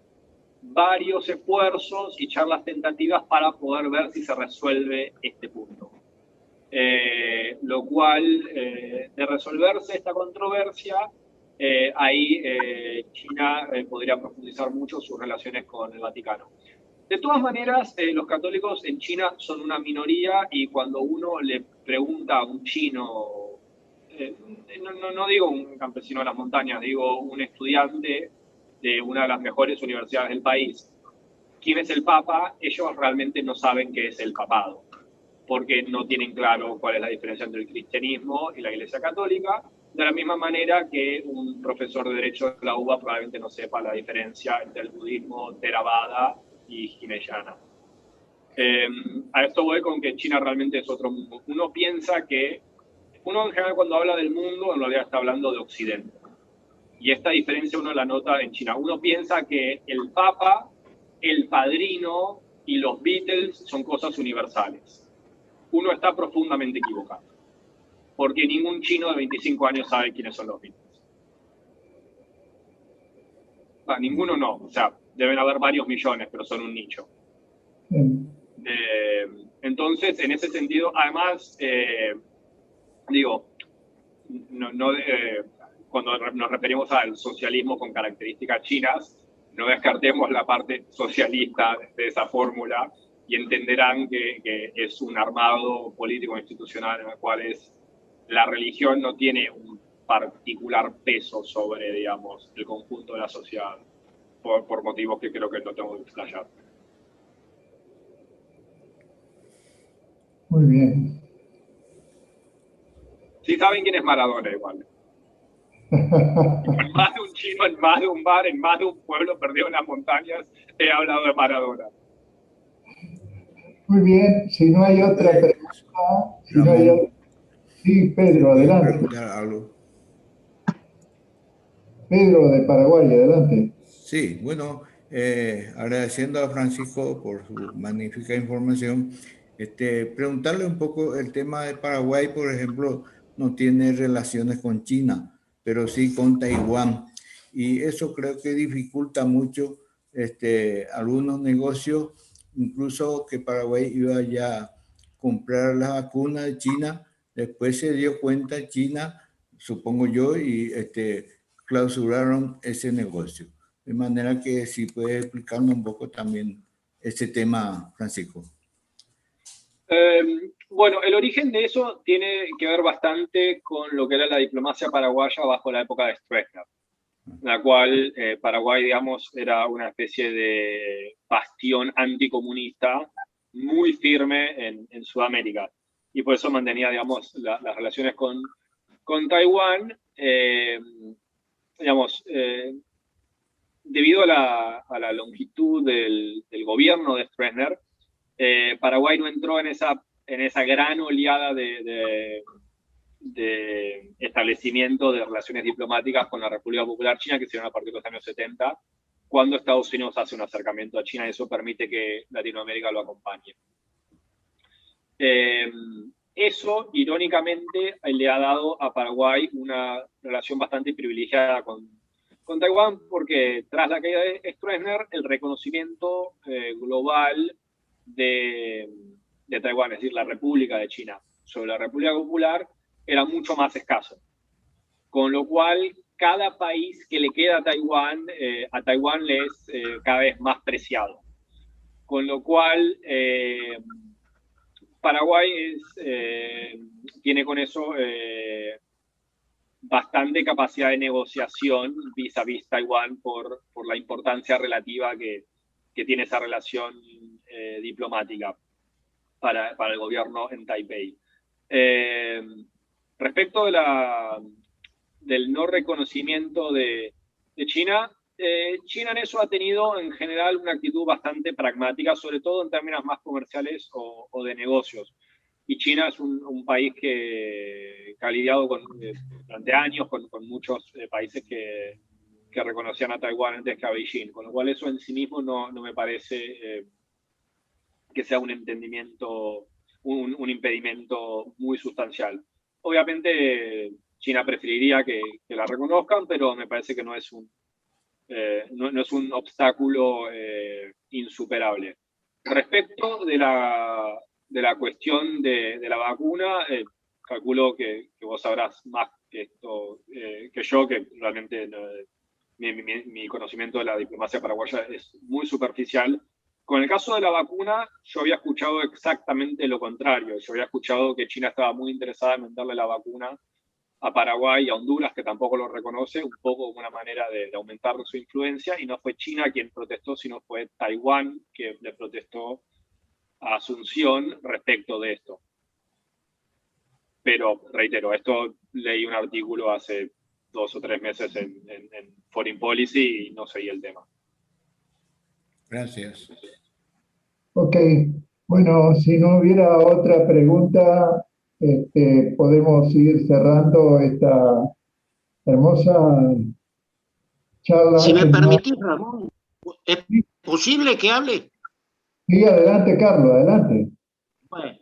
varios esfuerzos y charlas tentativas para poder ver si se resuelve este punto. Lo cual, de resolverse esta controversia, ahí China podría profundizar mucho sus relaciones con el Vaticano. De todas maneras, los católicos en China son una minoría, y cuando uno le pregunta a un chino, no digo un campesino de las montañas, digo un estudiante de una de las mejores universidades del país, quién es el Papa, ellos realmente no saben qué es el papado, porque no tienen claro cuál es la diferencia entre el cristianismo y la Iglesia Católica, de la misma manera que un profesor de Derecho de la UBA probablemente no sepa la diferencia entre el budismo Theravada y Hinayana. A esto voy con que China realmente es otro mundo. Uno piensa que, uno en general cuando habla del mundo, en realidad está hablando de Occidente. Y esta diferencia uno la nota en China. Uno piensa que el Papa, el Padrino y los Beatles son cosas universales. Uno está profundamente equivocado, porque ningún chino de 25 años sabe quiénes son los Beatles. Ninguno no, o sea, deben haber varios millones, pero son un nicho. Entonces, en ese sentido, además, digo, cuando nos referimos al socialismo con características chinas, no descartemos la parte socialista de esa fórmula, y entenderán que es un armado político institucional en el cual la religión no tiene un particular peso sobre, digamos, el conjunto de la sociedad, por motivos que creo que no tengo que explayar. Muy bien. Sí saben quién es Maradona igual. En más de un chino, en más de un bar, en más de un pueblo perdido en las montañas, he hablado de Maradona. Muy bien, si no hay otra pregunta, sí, Pedro, adelante. Algo. Pedro de Paraguay, adelante. Sí, bueno, agradeciendo a Francisco por su magnífica información, preguntarle un poco el tema de Paraguay, por ejemplo, no tiene relaciones con China, pero sí con Taiwán. Y eso creo que dificulta mucho algunos negocios, incluso que Paraguay iba ya a comprar la vacuna de China, después se dio cuenta China, supongo yo, y clausuraron ese negocio. De manera que si puede explicarnos un poco también ese tema, Francisco. Bueno, el origen de eso tiene que ver bastante con lo que era la diplomacia paraguaya bajo la época de Stroessner, en la cual Paraguay, digamos, era una especie de bastión anticomunista muy firme en Sudamérica. Y por eso mantenía, digamos, las relaciones con Taiwán, digamos, debido a la longitud del gobierno de Stroessner, Paraguay no entró en esa gran oleada de establecimiento de relaciones diplomáticas con la República Popular China, que se dieron a partir de los años 70, cuando Estados Unidos hace un acercamiento a China, y eso permite que Latinoamérica lo acompañe. Eso, irónicamente, le ha dado a Paraguay una relación bastante privilegiada con Taiwán, porque tras la caída de Stroessner, el reconocimiento global de Taiwán, es decir, la República de China, sobre la República Popular, era mucho más escaso. Con lo cual, cada país que le queda a Taiwán le es cada vez más preciado. Con lo cual, Paraguay tiene con eso bastante capacidad de negociación vis-a-vis Taiwán por la importancia relativa que tiene esa relación diplomática para el gobierno en Taipei. Respecto del no reconocimiento de China, China en eso ha tenido en general una actitud bastante pragmática, sobre todo en términos más comerciales o de negocios. Y China es un país que ha lidiado durante años con muchos países que reconocían a Taiwán antes que a Beijing, con lo cual eso en sí mismo no me parece que sea un impedimento muy sustancial. Obviamente China preferiría que la reconozcan, pero me parece que no es un obstáculo insuperable. Respecto de la cuestión de la vacuna, calculo que vos sabrás más que yo, que realmente mi conocimiento de la diplomacia paraguaya es muy superficial. Con el caso de la vacuna, yo había escuchado exactamente lo contrario. Yo había escuchado que China estaba muy interesada en venderle la vacuna a Paraguay y a Honduras, que tampoco lo reconoce, un poco como una manera de aumentar su influencia, y no fue China quien protestó, sino fue Taiwán que le protestó a Asunción respecto de esto. Pero, reitero, esto leí un artículo hace 2 o 3 meses en Foreign Policy y no seguí el tema. Gracias. Ok, bueno, si no hubiera otra pregunta, podemos ir cerrando esta hermosa charla. Si me permitís, Ramón, ¿es posible que hable? Sí, adelante, Carlos, adelante. Bueno,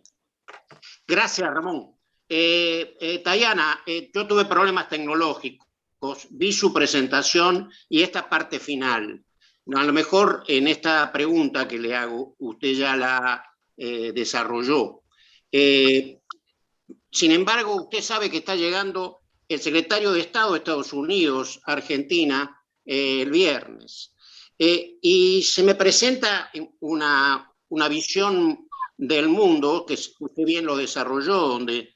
gracias, Ramón. Tayana, yo tuve problemas tecnológicos, vi su presentación y esta parte final. A lo mejor en esta pregunta que le hago, usted ya la desarrolló. Sin embargo, usted sabe que está llegando el secretario de Estado de Estados Unidos, Argentina, el viernes. Y se me presenta una visión del mundo, que usted bien lo desarrolló, donde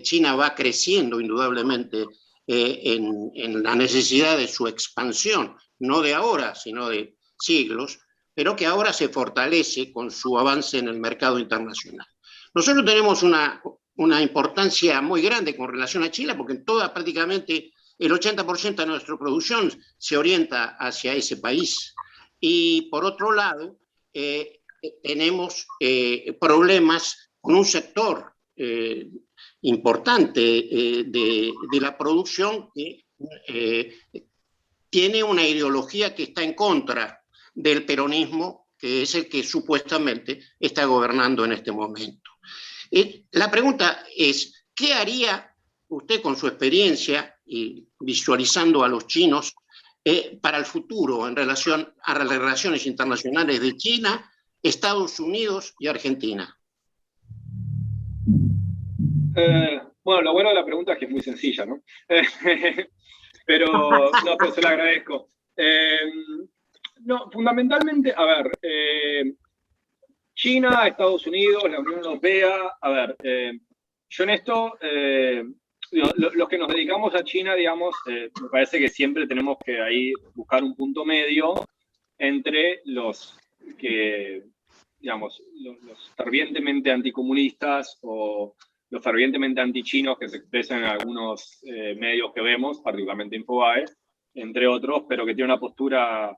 China va creciendo indudablemente en la necesidad de su expansión, no de ahora, sino de siglos, pero que ahora se fortalece con su avance en el mercado internacional. Nosotros tenemos una importancia muy grande con relación a China, porque prácticamente el 80% de nuestra producción se orienta hacia ese país. Y por otro lado, tenemos problemas con un sector importante de la producción que tiene una ideología que está en contra del peronismo, que es el que supuestamente está gobernando en este momento. La pregunta es, ¿qué haría usted con su experiencia y visualizando a los chinos para el futuro en relación a las relaciones internacionales de China, Estados Unidos y Argentina? Bueno, lo bueno de la pregunta es que es muy sencilla, ¿no? Pero se la agradezco. No, fundamentalmente, a ver, China, Estados Unidos, la Unión Europea, a ver, yo en esto, los que nos dedicamos a China, digamos, me parece que siempre tenemos que ahí buscar un punto medio entre los que, digamos, los fervientemente anticomunistas o los fervientemente antichinos que se expresan en algunos medios que vemos, particularmente Infobae, entre otros, pero que tiene una postura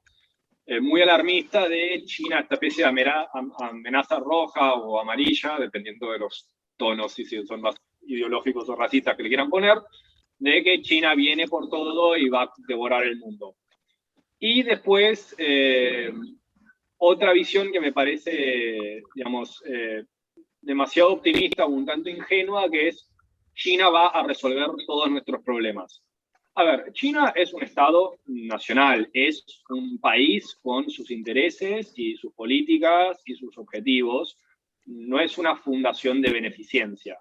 muy alarmista de China, esta especie de amenaza roja o amarilla, dependiendo de los tonos, y si son más ideológicos o racistas que le quieran poner, de que China viene por todo y va a devorar el mundo. Y después, otra visión que me parece, digamos, demasiado optimista o un tanto ingenua, que es China va a resolver todos nuestros problemas. A ver, China es un Estado nacional, es un país con sus intereses y sus políticas y sus objetivos, no es una fundación de beneficencia.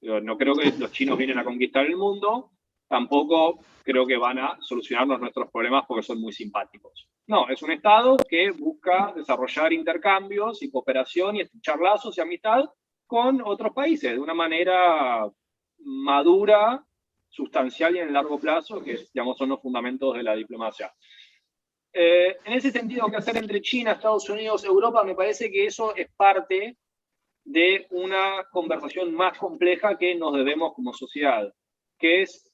No creo que los chinos vienen a conquistar el mundo, tampoco creo que van a solucionarnos nuestros problemas porque son muy simpáticos. No, es un Estado que busca desarrollar intercambios y cooperación y estrechar lazos y amistad con otros países de una manera madura, sustancial y en el largo plazo, que digamos, son los fundamentos de la diplomacia. En ese sentido, ¿qué hacer entre China, Estados Unidos, Europa? Me parece que eso es parte de una conversación más compleja que nos debemos como sociedad, que es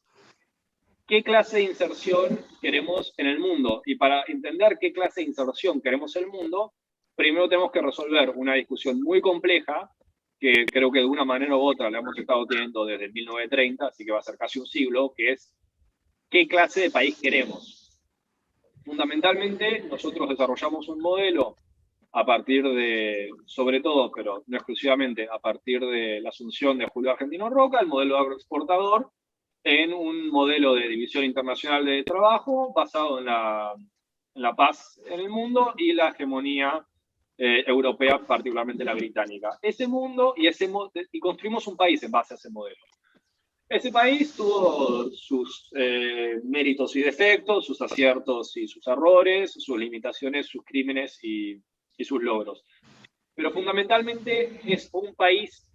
qué clase de inserción queremos en el mundo. Y para entender qué clase de inserción queremos en el mundo, primero tenemos que resolver una discusión muy compleja, que creo que de una manera u otra la hemos estado teniendo desde 1930, así que va a ser casi un siglo, que es qué clase de país queremos. Fundamentalmente, nosotros desarrollamos un modelo a partir de, sobre todo, pero no exclusivamente, a partir de la asunción de Julio Argentino Roca, el modelo agroexportador, en un modelo de división internacional de trabajo basado en la paz en el mundo y la hegemonía europea, particularmente la británica. Ese mundo y construimos un país en base a ese modelo. Ese país tuvo sus méritos y defectos, sus aciertos y sus errores, sus limitaciones, sus crímenes y sus logros. Pero fundamentalmente es un país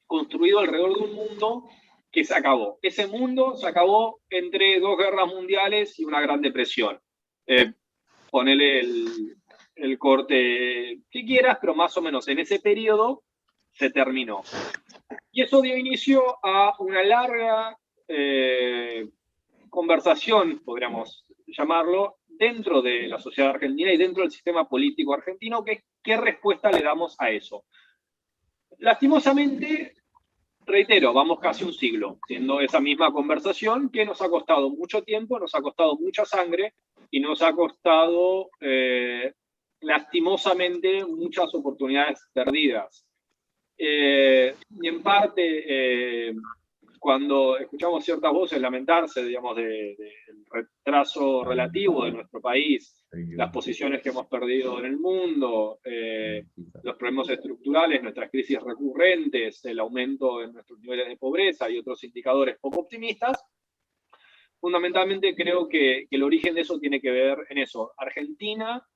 construido alrededor de un mundo que se acabó. Ese mundo se acabó entre 2 guerras mundiales y una gran depresión. Ponele el corte que quieras, pero más o menos en ese periodo se terminó. Y eso dio inicio a una larga conversación, podríamos llamarlo, dentro de la sociedad argentina y dentro del sistema político argentino, que qué respuesta le damos a eso. Lastimosamente, reitero, vamos casi un siglo siendo esa misma conversación que nos ha costado mucho tiempo, nos ha costado mucha sangre y nos ha costado, lastimosamente, muchas oportunidades perdidas. Y en parte, cuando escuchamos ciertas voces lamentarse, digamos, del retraso relativo de nuestro país, las posiciones que hemos perdido en el mundo, los problemas estructurales, nuestras crisis recurrentes, el aumento en nuestros niveles de pobreza y otros indicadores poco optimistas, fundamentalmente creo que el origen de eso tiene que ver en eso. Argentina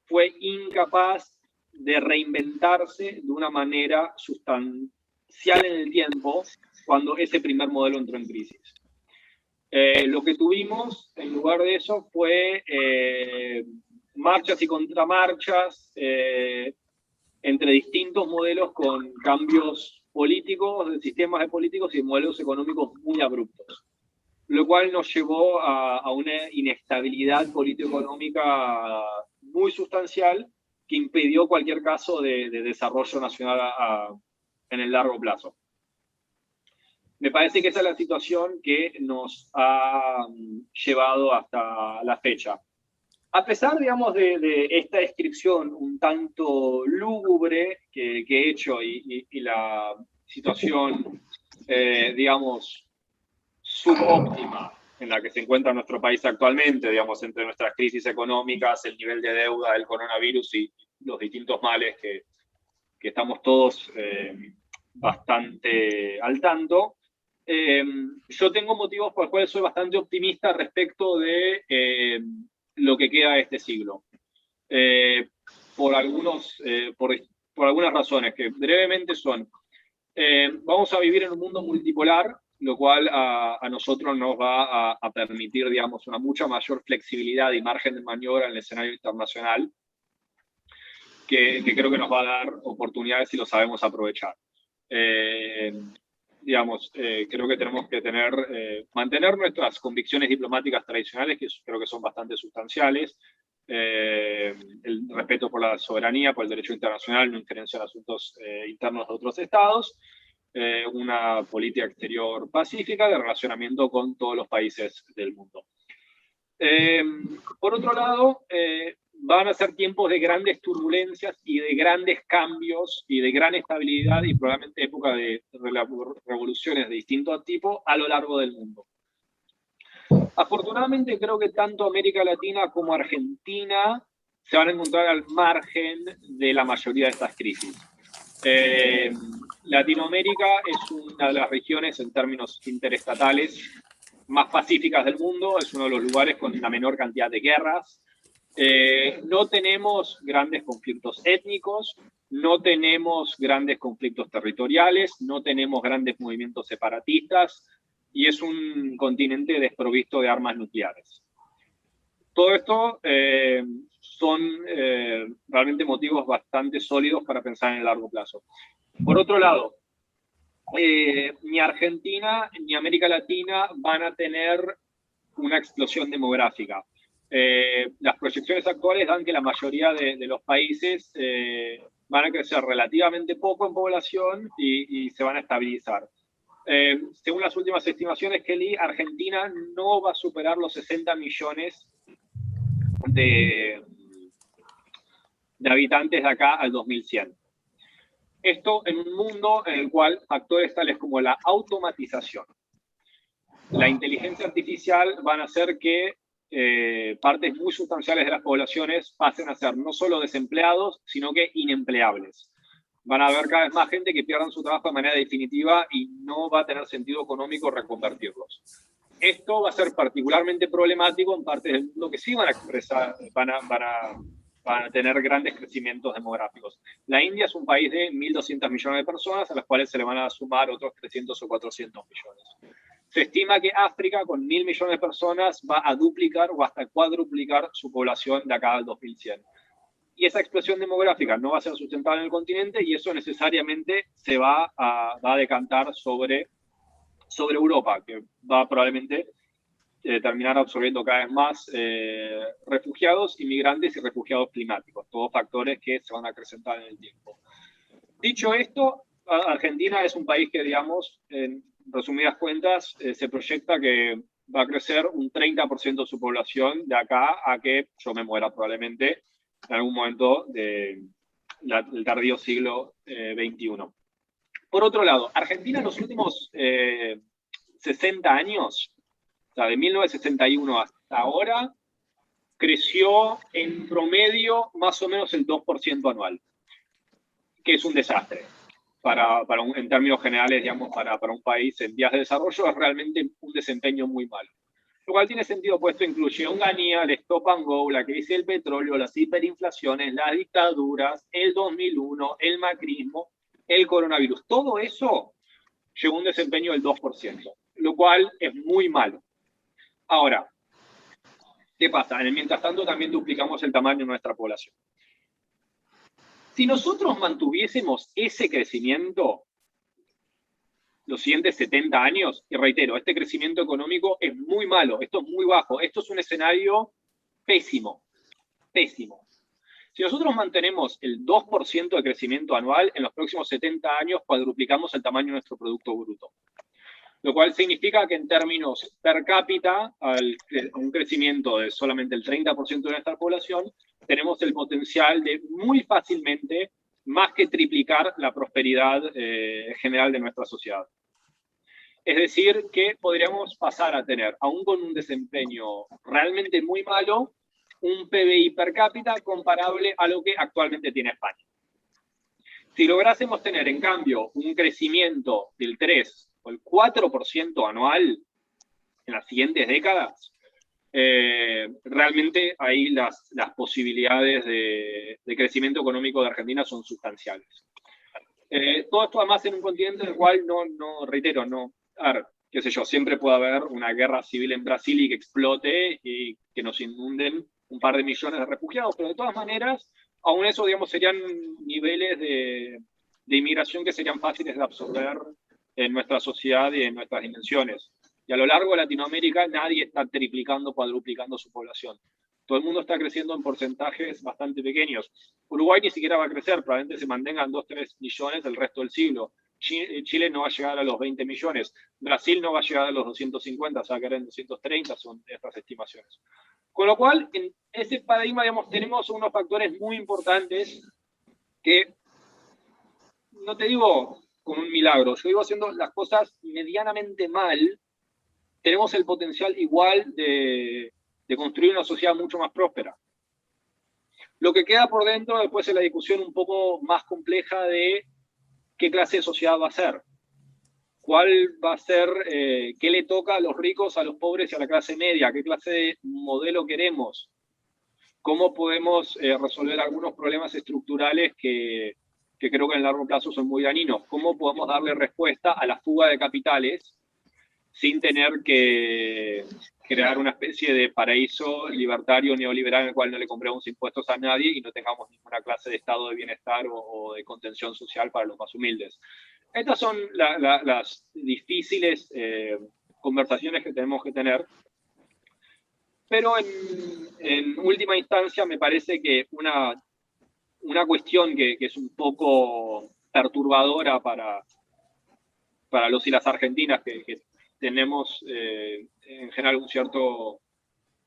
fue incapaz de reinventarse de una manera sustancial en el tiempo cuando ese primer modelo entró en crisis. Lo que tuvimos en lugar de eso fue marchas y contramarchas entre distintos modelos con cambios políticos, de sistemas de políticos y modelos económicos muy abruptos, lo cual nos llevó a una inestabilidad político-económica muy sustancial que impidió cualquier caso de desarrollo nacional en el largo plazo. Me parece que esa es la situación que nos ha llevado hasta la fecha. A pesar, digamos, de esta descripción un tanto lúgubre que he hecho y la situación, digamos, subóptima en la que se encuentra nuestro país actualmente, digamos, entre nuestras crisis económicas, el nivel de deuda, el coronavirus y los distintos males que estamos todos bastante al tanto, yo tengo motivos por los cuales soy bastante optimista respecto de lo que queda de este siglo. Por algunas razones, que brevemente son, vamos a vivir en un mundo multipolar, lo cual a nosotros nos va a permitir, digamos, una mucha mayor flexibilidad y margen de maniobra en el escenario internacional, que creo que nos va a dar oportunidades si lo sabemos aprovechar. Digamos, creo que tenemos que mantener nuestras convicciones diplomáticas tradicionales, que creo que son bastante sustanciales, el respeto por la soberanía, por el derecho internacional, no injerencia en asuntos internos de otros estados, una política exterior pacífica de relacionamiento con todos los países del mundo. Por otro lado, van a ser tiempos de grandes turbulencias y de grandes cambios y de gran estabilidad y probablemente época de revoluciones de distinto tipo a lo largo del mundo. Afortunadamente creo que tanto América Latina como Argentina se van a encontrar al margen de la mayoría de estas crisis. Latinoamérica es una de las regiones en términos interestatales más pacíficas del mundo, es uno de los lugares con la menor cantidad de guerras. No tenemos grandes conflictos étnicos, no tenemos grandes conflictos territoriales, no tenemos grandes movimientos separatistas y es un continente desprovisto de armas nucleares. Todo esto son realmente motivos bastante sólidos para pensar en el largo plazo. Por otro lado, ni Argentina ni América Latina van a tener una explosión demográfica. Las proyecciones actuales dan que la mayoría de los países van a crecer relativamente poco en población y se van a estabilizar. Según las últimas estimaciones que leí, Argentina no va a superar los 60 millones de habitantes de acá al 2100. Esto en un mundo en el cual factores tales como la automatización, la inteligencia artificial van a hacer que partes muy sustanciales de las poblaciones pasen a ser no solo desempleados, sino que inempleables. Van a haber cada vez más gente que pierdan su trabajo de manera definitiva y no va a tener sentido económico reconvertirlos. Esto va a ser particularmente problemático en partes del mundo que sí van a tener grandes crecimientos demográficos. La India es un país de 1.200 millones de personas, a las cuales se le van a sumar otros 300 o 400 millones. Se estima que África, con 1.000 millones de personas, va a duplicar o hasta cuadruplicar su población de acá al 2100. Y esa explosión demográfica no va a ser sustentable en el continente y eso necesariamente se va a decantar sobre Europa, que va probablemente terminar absorbiendo cada vez más refugiados, inmigrantes y refugiados climáticos, todos factores que se van a acrecentar en el tiempo. Dicho esto, Argentina es un país que, digamos, en resumidas cuentas, se proyecta que va a crecer un 30% de su población de acá a que yo me muera probablemente en algún momento del tardío siglo XXI. Por otro lado, Argentina en los últimos 60 años, o sea, de 1961 hasta ahora, creció en promedio más o menos el 2% anual, que es un desastre. En términos generales, digamos, para un país en vías de desarrollo, es realmente un desempeño muy malo. Lo cual tiene sentido, pues esto incluye Onganía, el stop and go, la crisis del petróleo, las hiperinflaciones, las dictaduras, el 2001, el macrismo, el coronavirus. Todo eso llegó a un desempeño del 2%, lo cual es muy malo. Ahora, ¿qué pasa? En el mientras tanto también duplicamos el tamaño de nuestra población. Si nosotros mantuviésemos ese crecimiento los siguientes 70 años, y reitero, este crecimiento económico es muy malo, esto es muy bajo, esto es un escenario pésimo, pésimo. Si nosotros mantenemos el 2% de crecimiento anual, en los próximos 70 años cuadruplicamos el tamaño de nuestro Producto Bruto. lo cual significa que en términos per cápita, un crecimiento de solamente el 30% de nuestra población, tenemos el potencial de muy fácilmente más que triplicar la prosperidad general de nuestra sociedad. Es decir, que podríamos pasar a tener, aún con un desempeño realmente muy malo, un PBI per cápita comparable a lo que actualmente tiene España. Si lográsemos tener, en cambio, un crecimiento del 3 o el 4% anual en las siguientes décadas, realmente ahí las posibilidades de crecimiento económico de Argentina son sustanciales. Todo esto además en un continente en el cual reitero, a ver, qué sé yo, siempre puede haber una guerra civil en Brasil y que explote y que nos inunden un par de millones de refugiados, pero de todas maneras, aún eso, digamos, serían niveles de inmigración que serían fáciles de absorber en nuestra sociedad y en nuestras dimensiones. Y a lo largo de Latinoamérica nadie está triplicando, cuadruplicando su población. Todo el mundo está creciendo en porcentajes bastante pequeños. Uruguay ni siquiera va a crecer, probablemente se mantengan 2-3 millones el resto del siglo. Chile no va a llegar a los 20 millones. Brasil no va a llegar a los 250, o sea, que eran 230, son estas estimaciones. Con lo cual, en ese paradigma, digamos, tenemos unos factores muy importantes que, no te digo con un milagro, yo digo haciendo las cosas medianamente mal, tenemos el potencial igual de construir una sociedad mucho más próspera. Lo que queda por dentro después es la discusión un poco más compleja de qué clase de sociedad va a ser. ¿Cuál va a ser, qué le toca a los ricos, a los pobres y a la clase media? ¿Qué clase de modelo queremos? ¿Cómo podemos resolver algunos problemas estructurales que creo que en el largo plazo son muy dañinos? ¿Cómo podemos darle respuesta a la fuga de capitales sin tener que crear una especie de paraíso libertario neoliberal en el cual no le compremos impuestos a nadie y no tengamos ninguna clase de estado de bienestar o de contención social para los más humildes? Estas son las difíciles conversaciones que tenemos que tener, pero en última instancia me parece que una cuestión que es un poco perturbadora para los y las argentinas que tenemos en general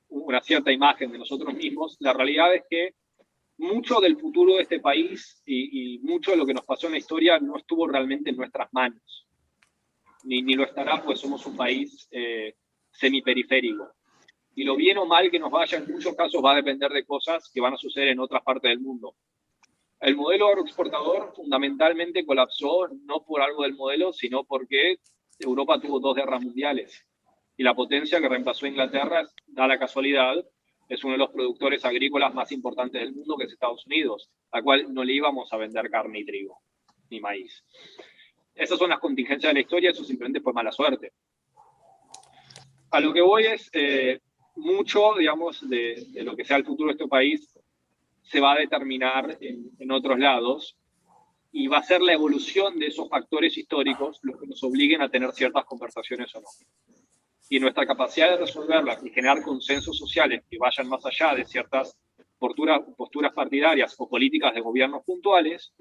una cierta imagen de nosotros mismos, la realidad es que mucho del futuro de este país y mucho de lo que nos pasó en la historia no estuvo realmente en nuestras manos. Ni lo estará, pues somos un país semiperiférico. Y lo bien o mal que nos vaya en muchos casos va a depender de cosas que van a suceder en otras partes del mundo. El modelo agroexportador fundamentalmente colapsó no por algo del modelo, sino porque Europa tuvo 2 guerras mundiales. Y la potencia que reemplazó a Inglaterra, da la casualidad, es uno de los productores agrícolas más importantes del mundo, que es Estados Unidos, al cual no le íbamos a vender carne y trigo, ni maíz. Esas son las contingencias de la historia, eso simplemente fue mala suerte. A lo que voy es, mucho, digamos, de lo que sea el futuro de este país se va a determinar en otros lados, y va a ser la evolución de esos factores históricos los que nos obliguen a tener ciertas conversaciones o no. Y nuestra capacidad de resolverlas y generar consensos sociales que vayan más allá de ciertas posturas partidarias o políticas de gobiernos puntuales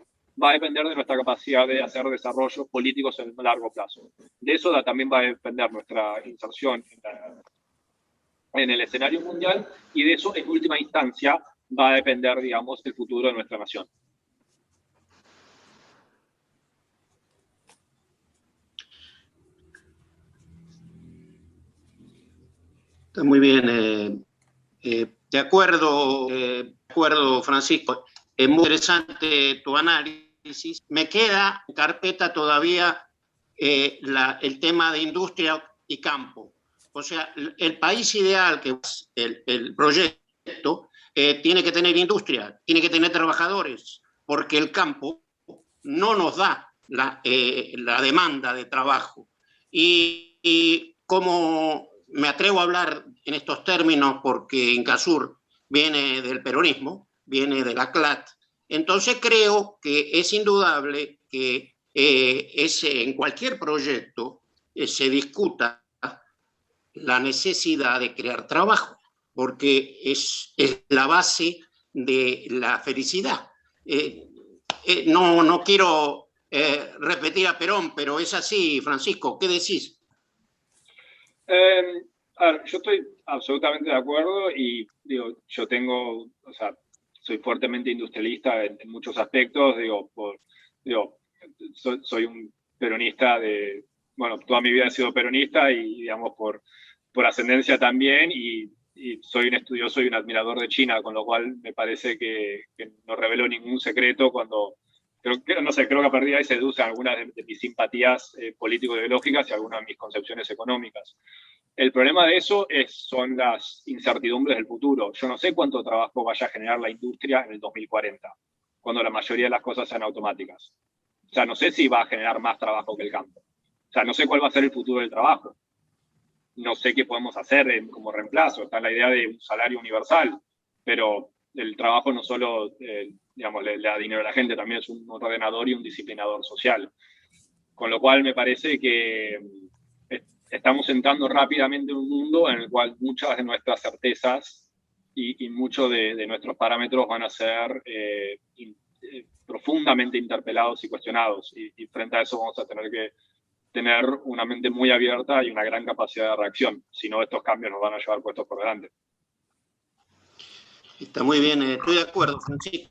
va a depender de nuestra capacidad de hacer desarrollos políticos en el largo plazo. De eso también va a depender nuestra inserción en el escenario mundial, y de eso, en última instancia, va a depender, digamos, el futuro de nuestra nación. Está muy bien. De acuerdo, Francisco. Es muy interesante tu análisis. Me queda en carpeta todavía el tema de industria y campo. O sea, el país ideal, que es el proyecto, tiene que tener industria, tiene que tener trabajadores, porque el campo no nos da la demanda de trabajo. Y como me atrevo a hablar en estos términos porque Incasur viene del peronismo, viene de la CLAT, entonces creo que es indudable que en cualquier proyecto se discuta la necesidad de crear trabajo, porque es la base de la felicidad. No quiero repetir a Perón, pero es así, Francisco, ¿qué decís? A ver, yo estoy absolutamente de acuerdo y digo, yo tengo, o sea, soy fuertemente industrialista en muchos aspectos, digo, soy un peronista bueno, toda mi vida he sido peronista y digamos por ascendencia también y soy un estudioso y un admirador de China, con lo cual me parece que no revelo ningún secreto cuando, no sé, creo que a partir de ahí se deducen algunas de mis simpatías político-ideológicas y algunas de mis concepciones económicas. El problema de eso son las incertidumbres del futuro. Yo no sé cuánto trabajo vaya a generar la industria en el 2040, cuando la mayoría de las cosas sean automáticas. O sea, no sé si va a generar más trabajo que el campo. O sea, no sé cuál va a ser el futuro del trabajo. No sé qué podemos hacer como reemplazo. Está la idea de un salario universal, pero el trabajo no solo, digamos, le da dinero a la gente, también es un ordenador y un disciplinador social. Con lo cual me parece que estamos entrando rápidamente en un mundo en el cual muchas de nuestras certezas y muchos de nuestros parámetros van a ser profundamente interpelados y cuestionados. Y frente a eso vamos a tener que tener una mente muy abierta y una gran capacidad de reacción. Si no, estos cambios nos van a llevar puestos por delante. Está muy bien, estoy de acuerdo, Francisco,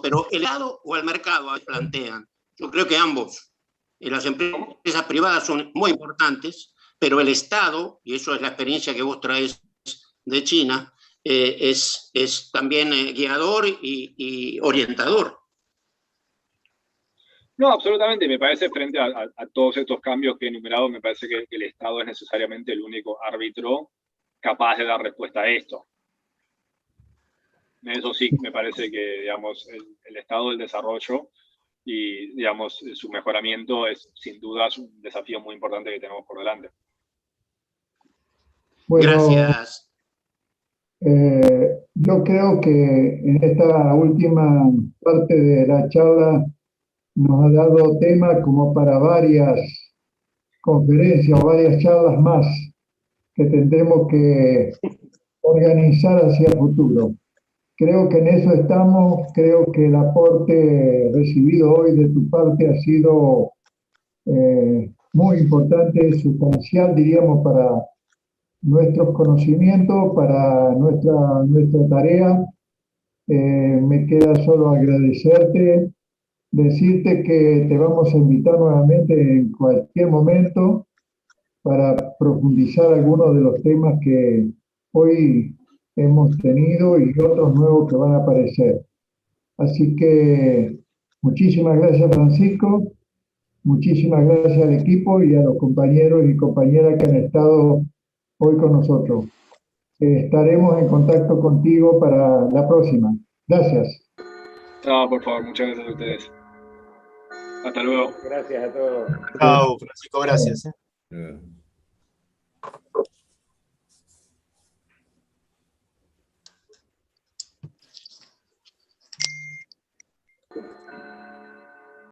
pero ¿el Estado o el mercado plantean? Yo creo que ambos. Las empresas privadas son muy importantes, pero el Estado, y eso es la experiencia que vos traes de China, es también guiador y orientador. No, absolutamente. Me parece, frente a todos estos cambios que he enumerado, me parece que el Estado es necesariamente el único árbitro capaz de dar respuesta a esto. Eso sí, me parece que, digamos, el estado del desarrollo y, digamos, su mejoramiento es, sin duda, un desafío muy importante que tenemos por delante. Bueno, gracias. Yo creo que en esta última parte de la charla nos ha dado tema como para varias conferencias o varias charlas más que tendremos que organizar hacia el futuro. Creo que en eso estamos, creo que el aporte recibido hoy de tu parte ha sido muy importante, sustancial, diríamos, para nuestros conocimientos, para nuestra tarea. Me queda solo agradecerte, decirte que te vamos a invitar nuevamente en cualquier momento para profundizar algunos de los temas que hoy hemos tenido y otros nuevos que van a aparecer. Así que muchísimas gracias, Francisco, muchísimas gracias al equipo y a los compañeros y compañeras que han estado hoy con nosotros. Estaremos en contacto contigo para la próxima. Gracias. No, por favor, muchas gracias a ustedes. Hasta luego. Gracias a todos. Chao, Francisco, gracias.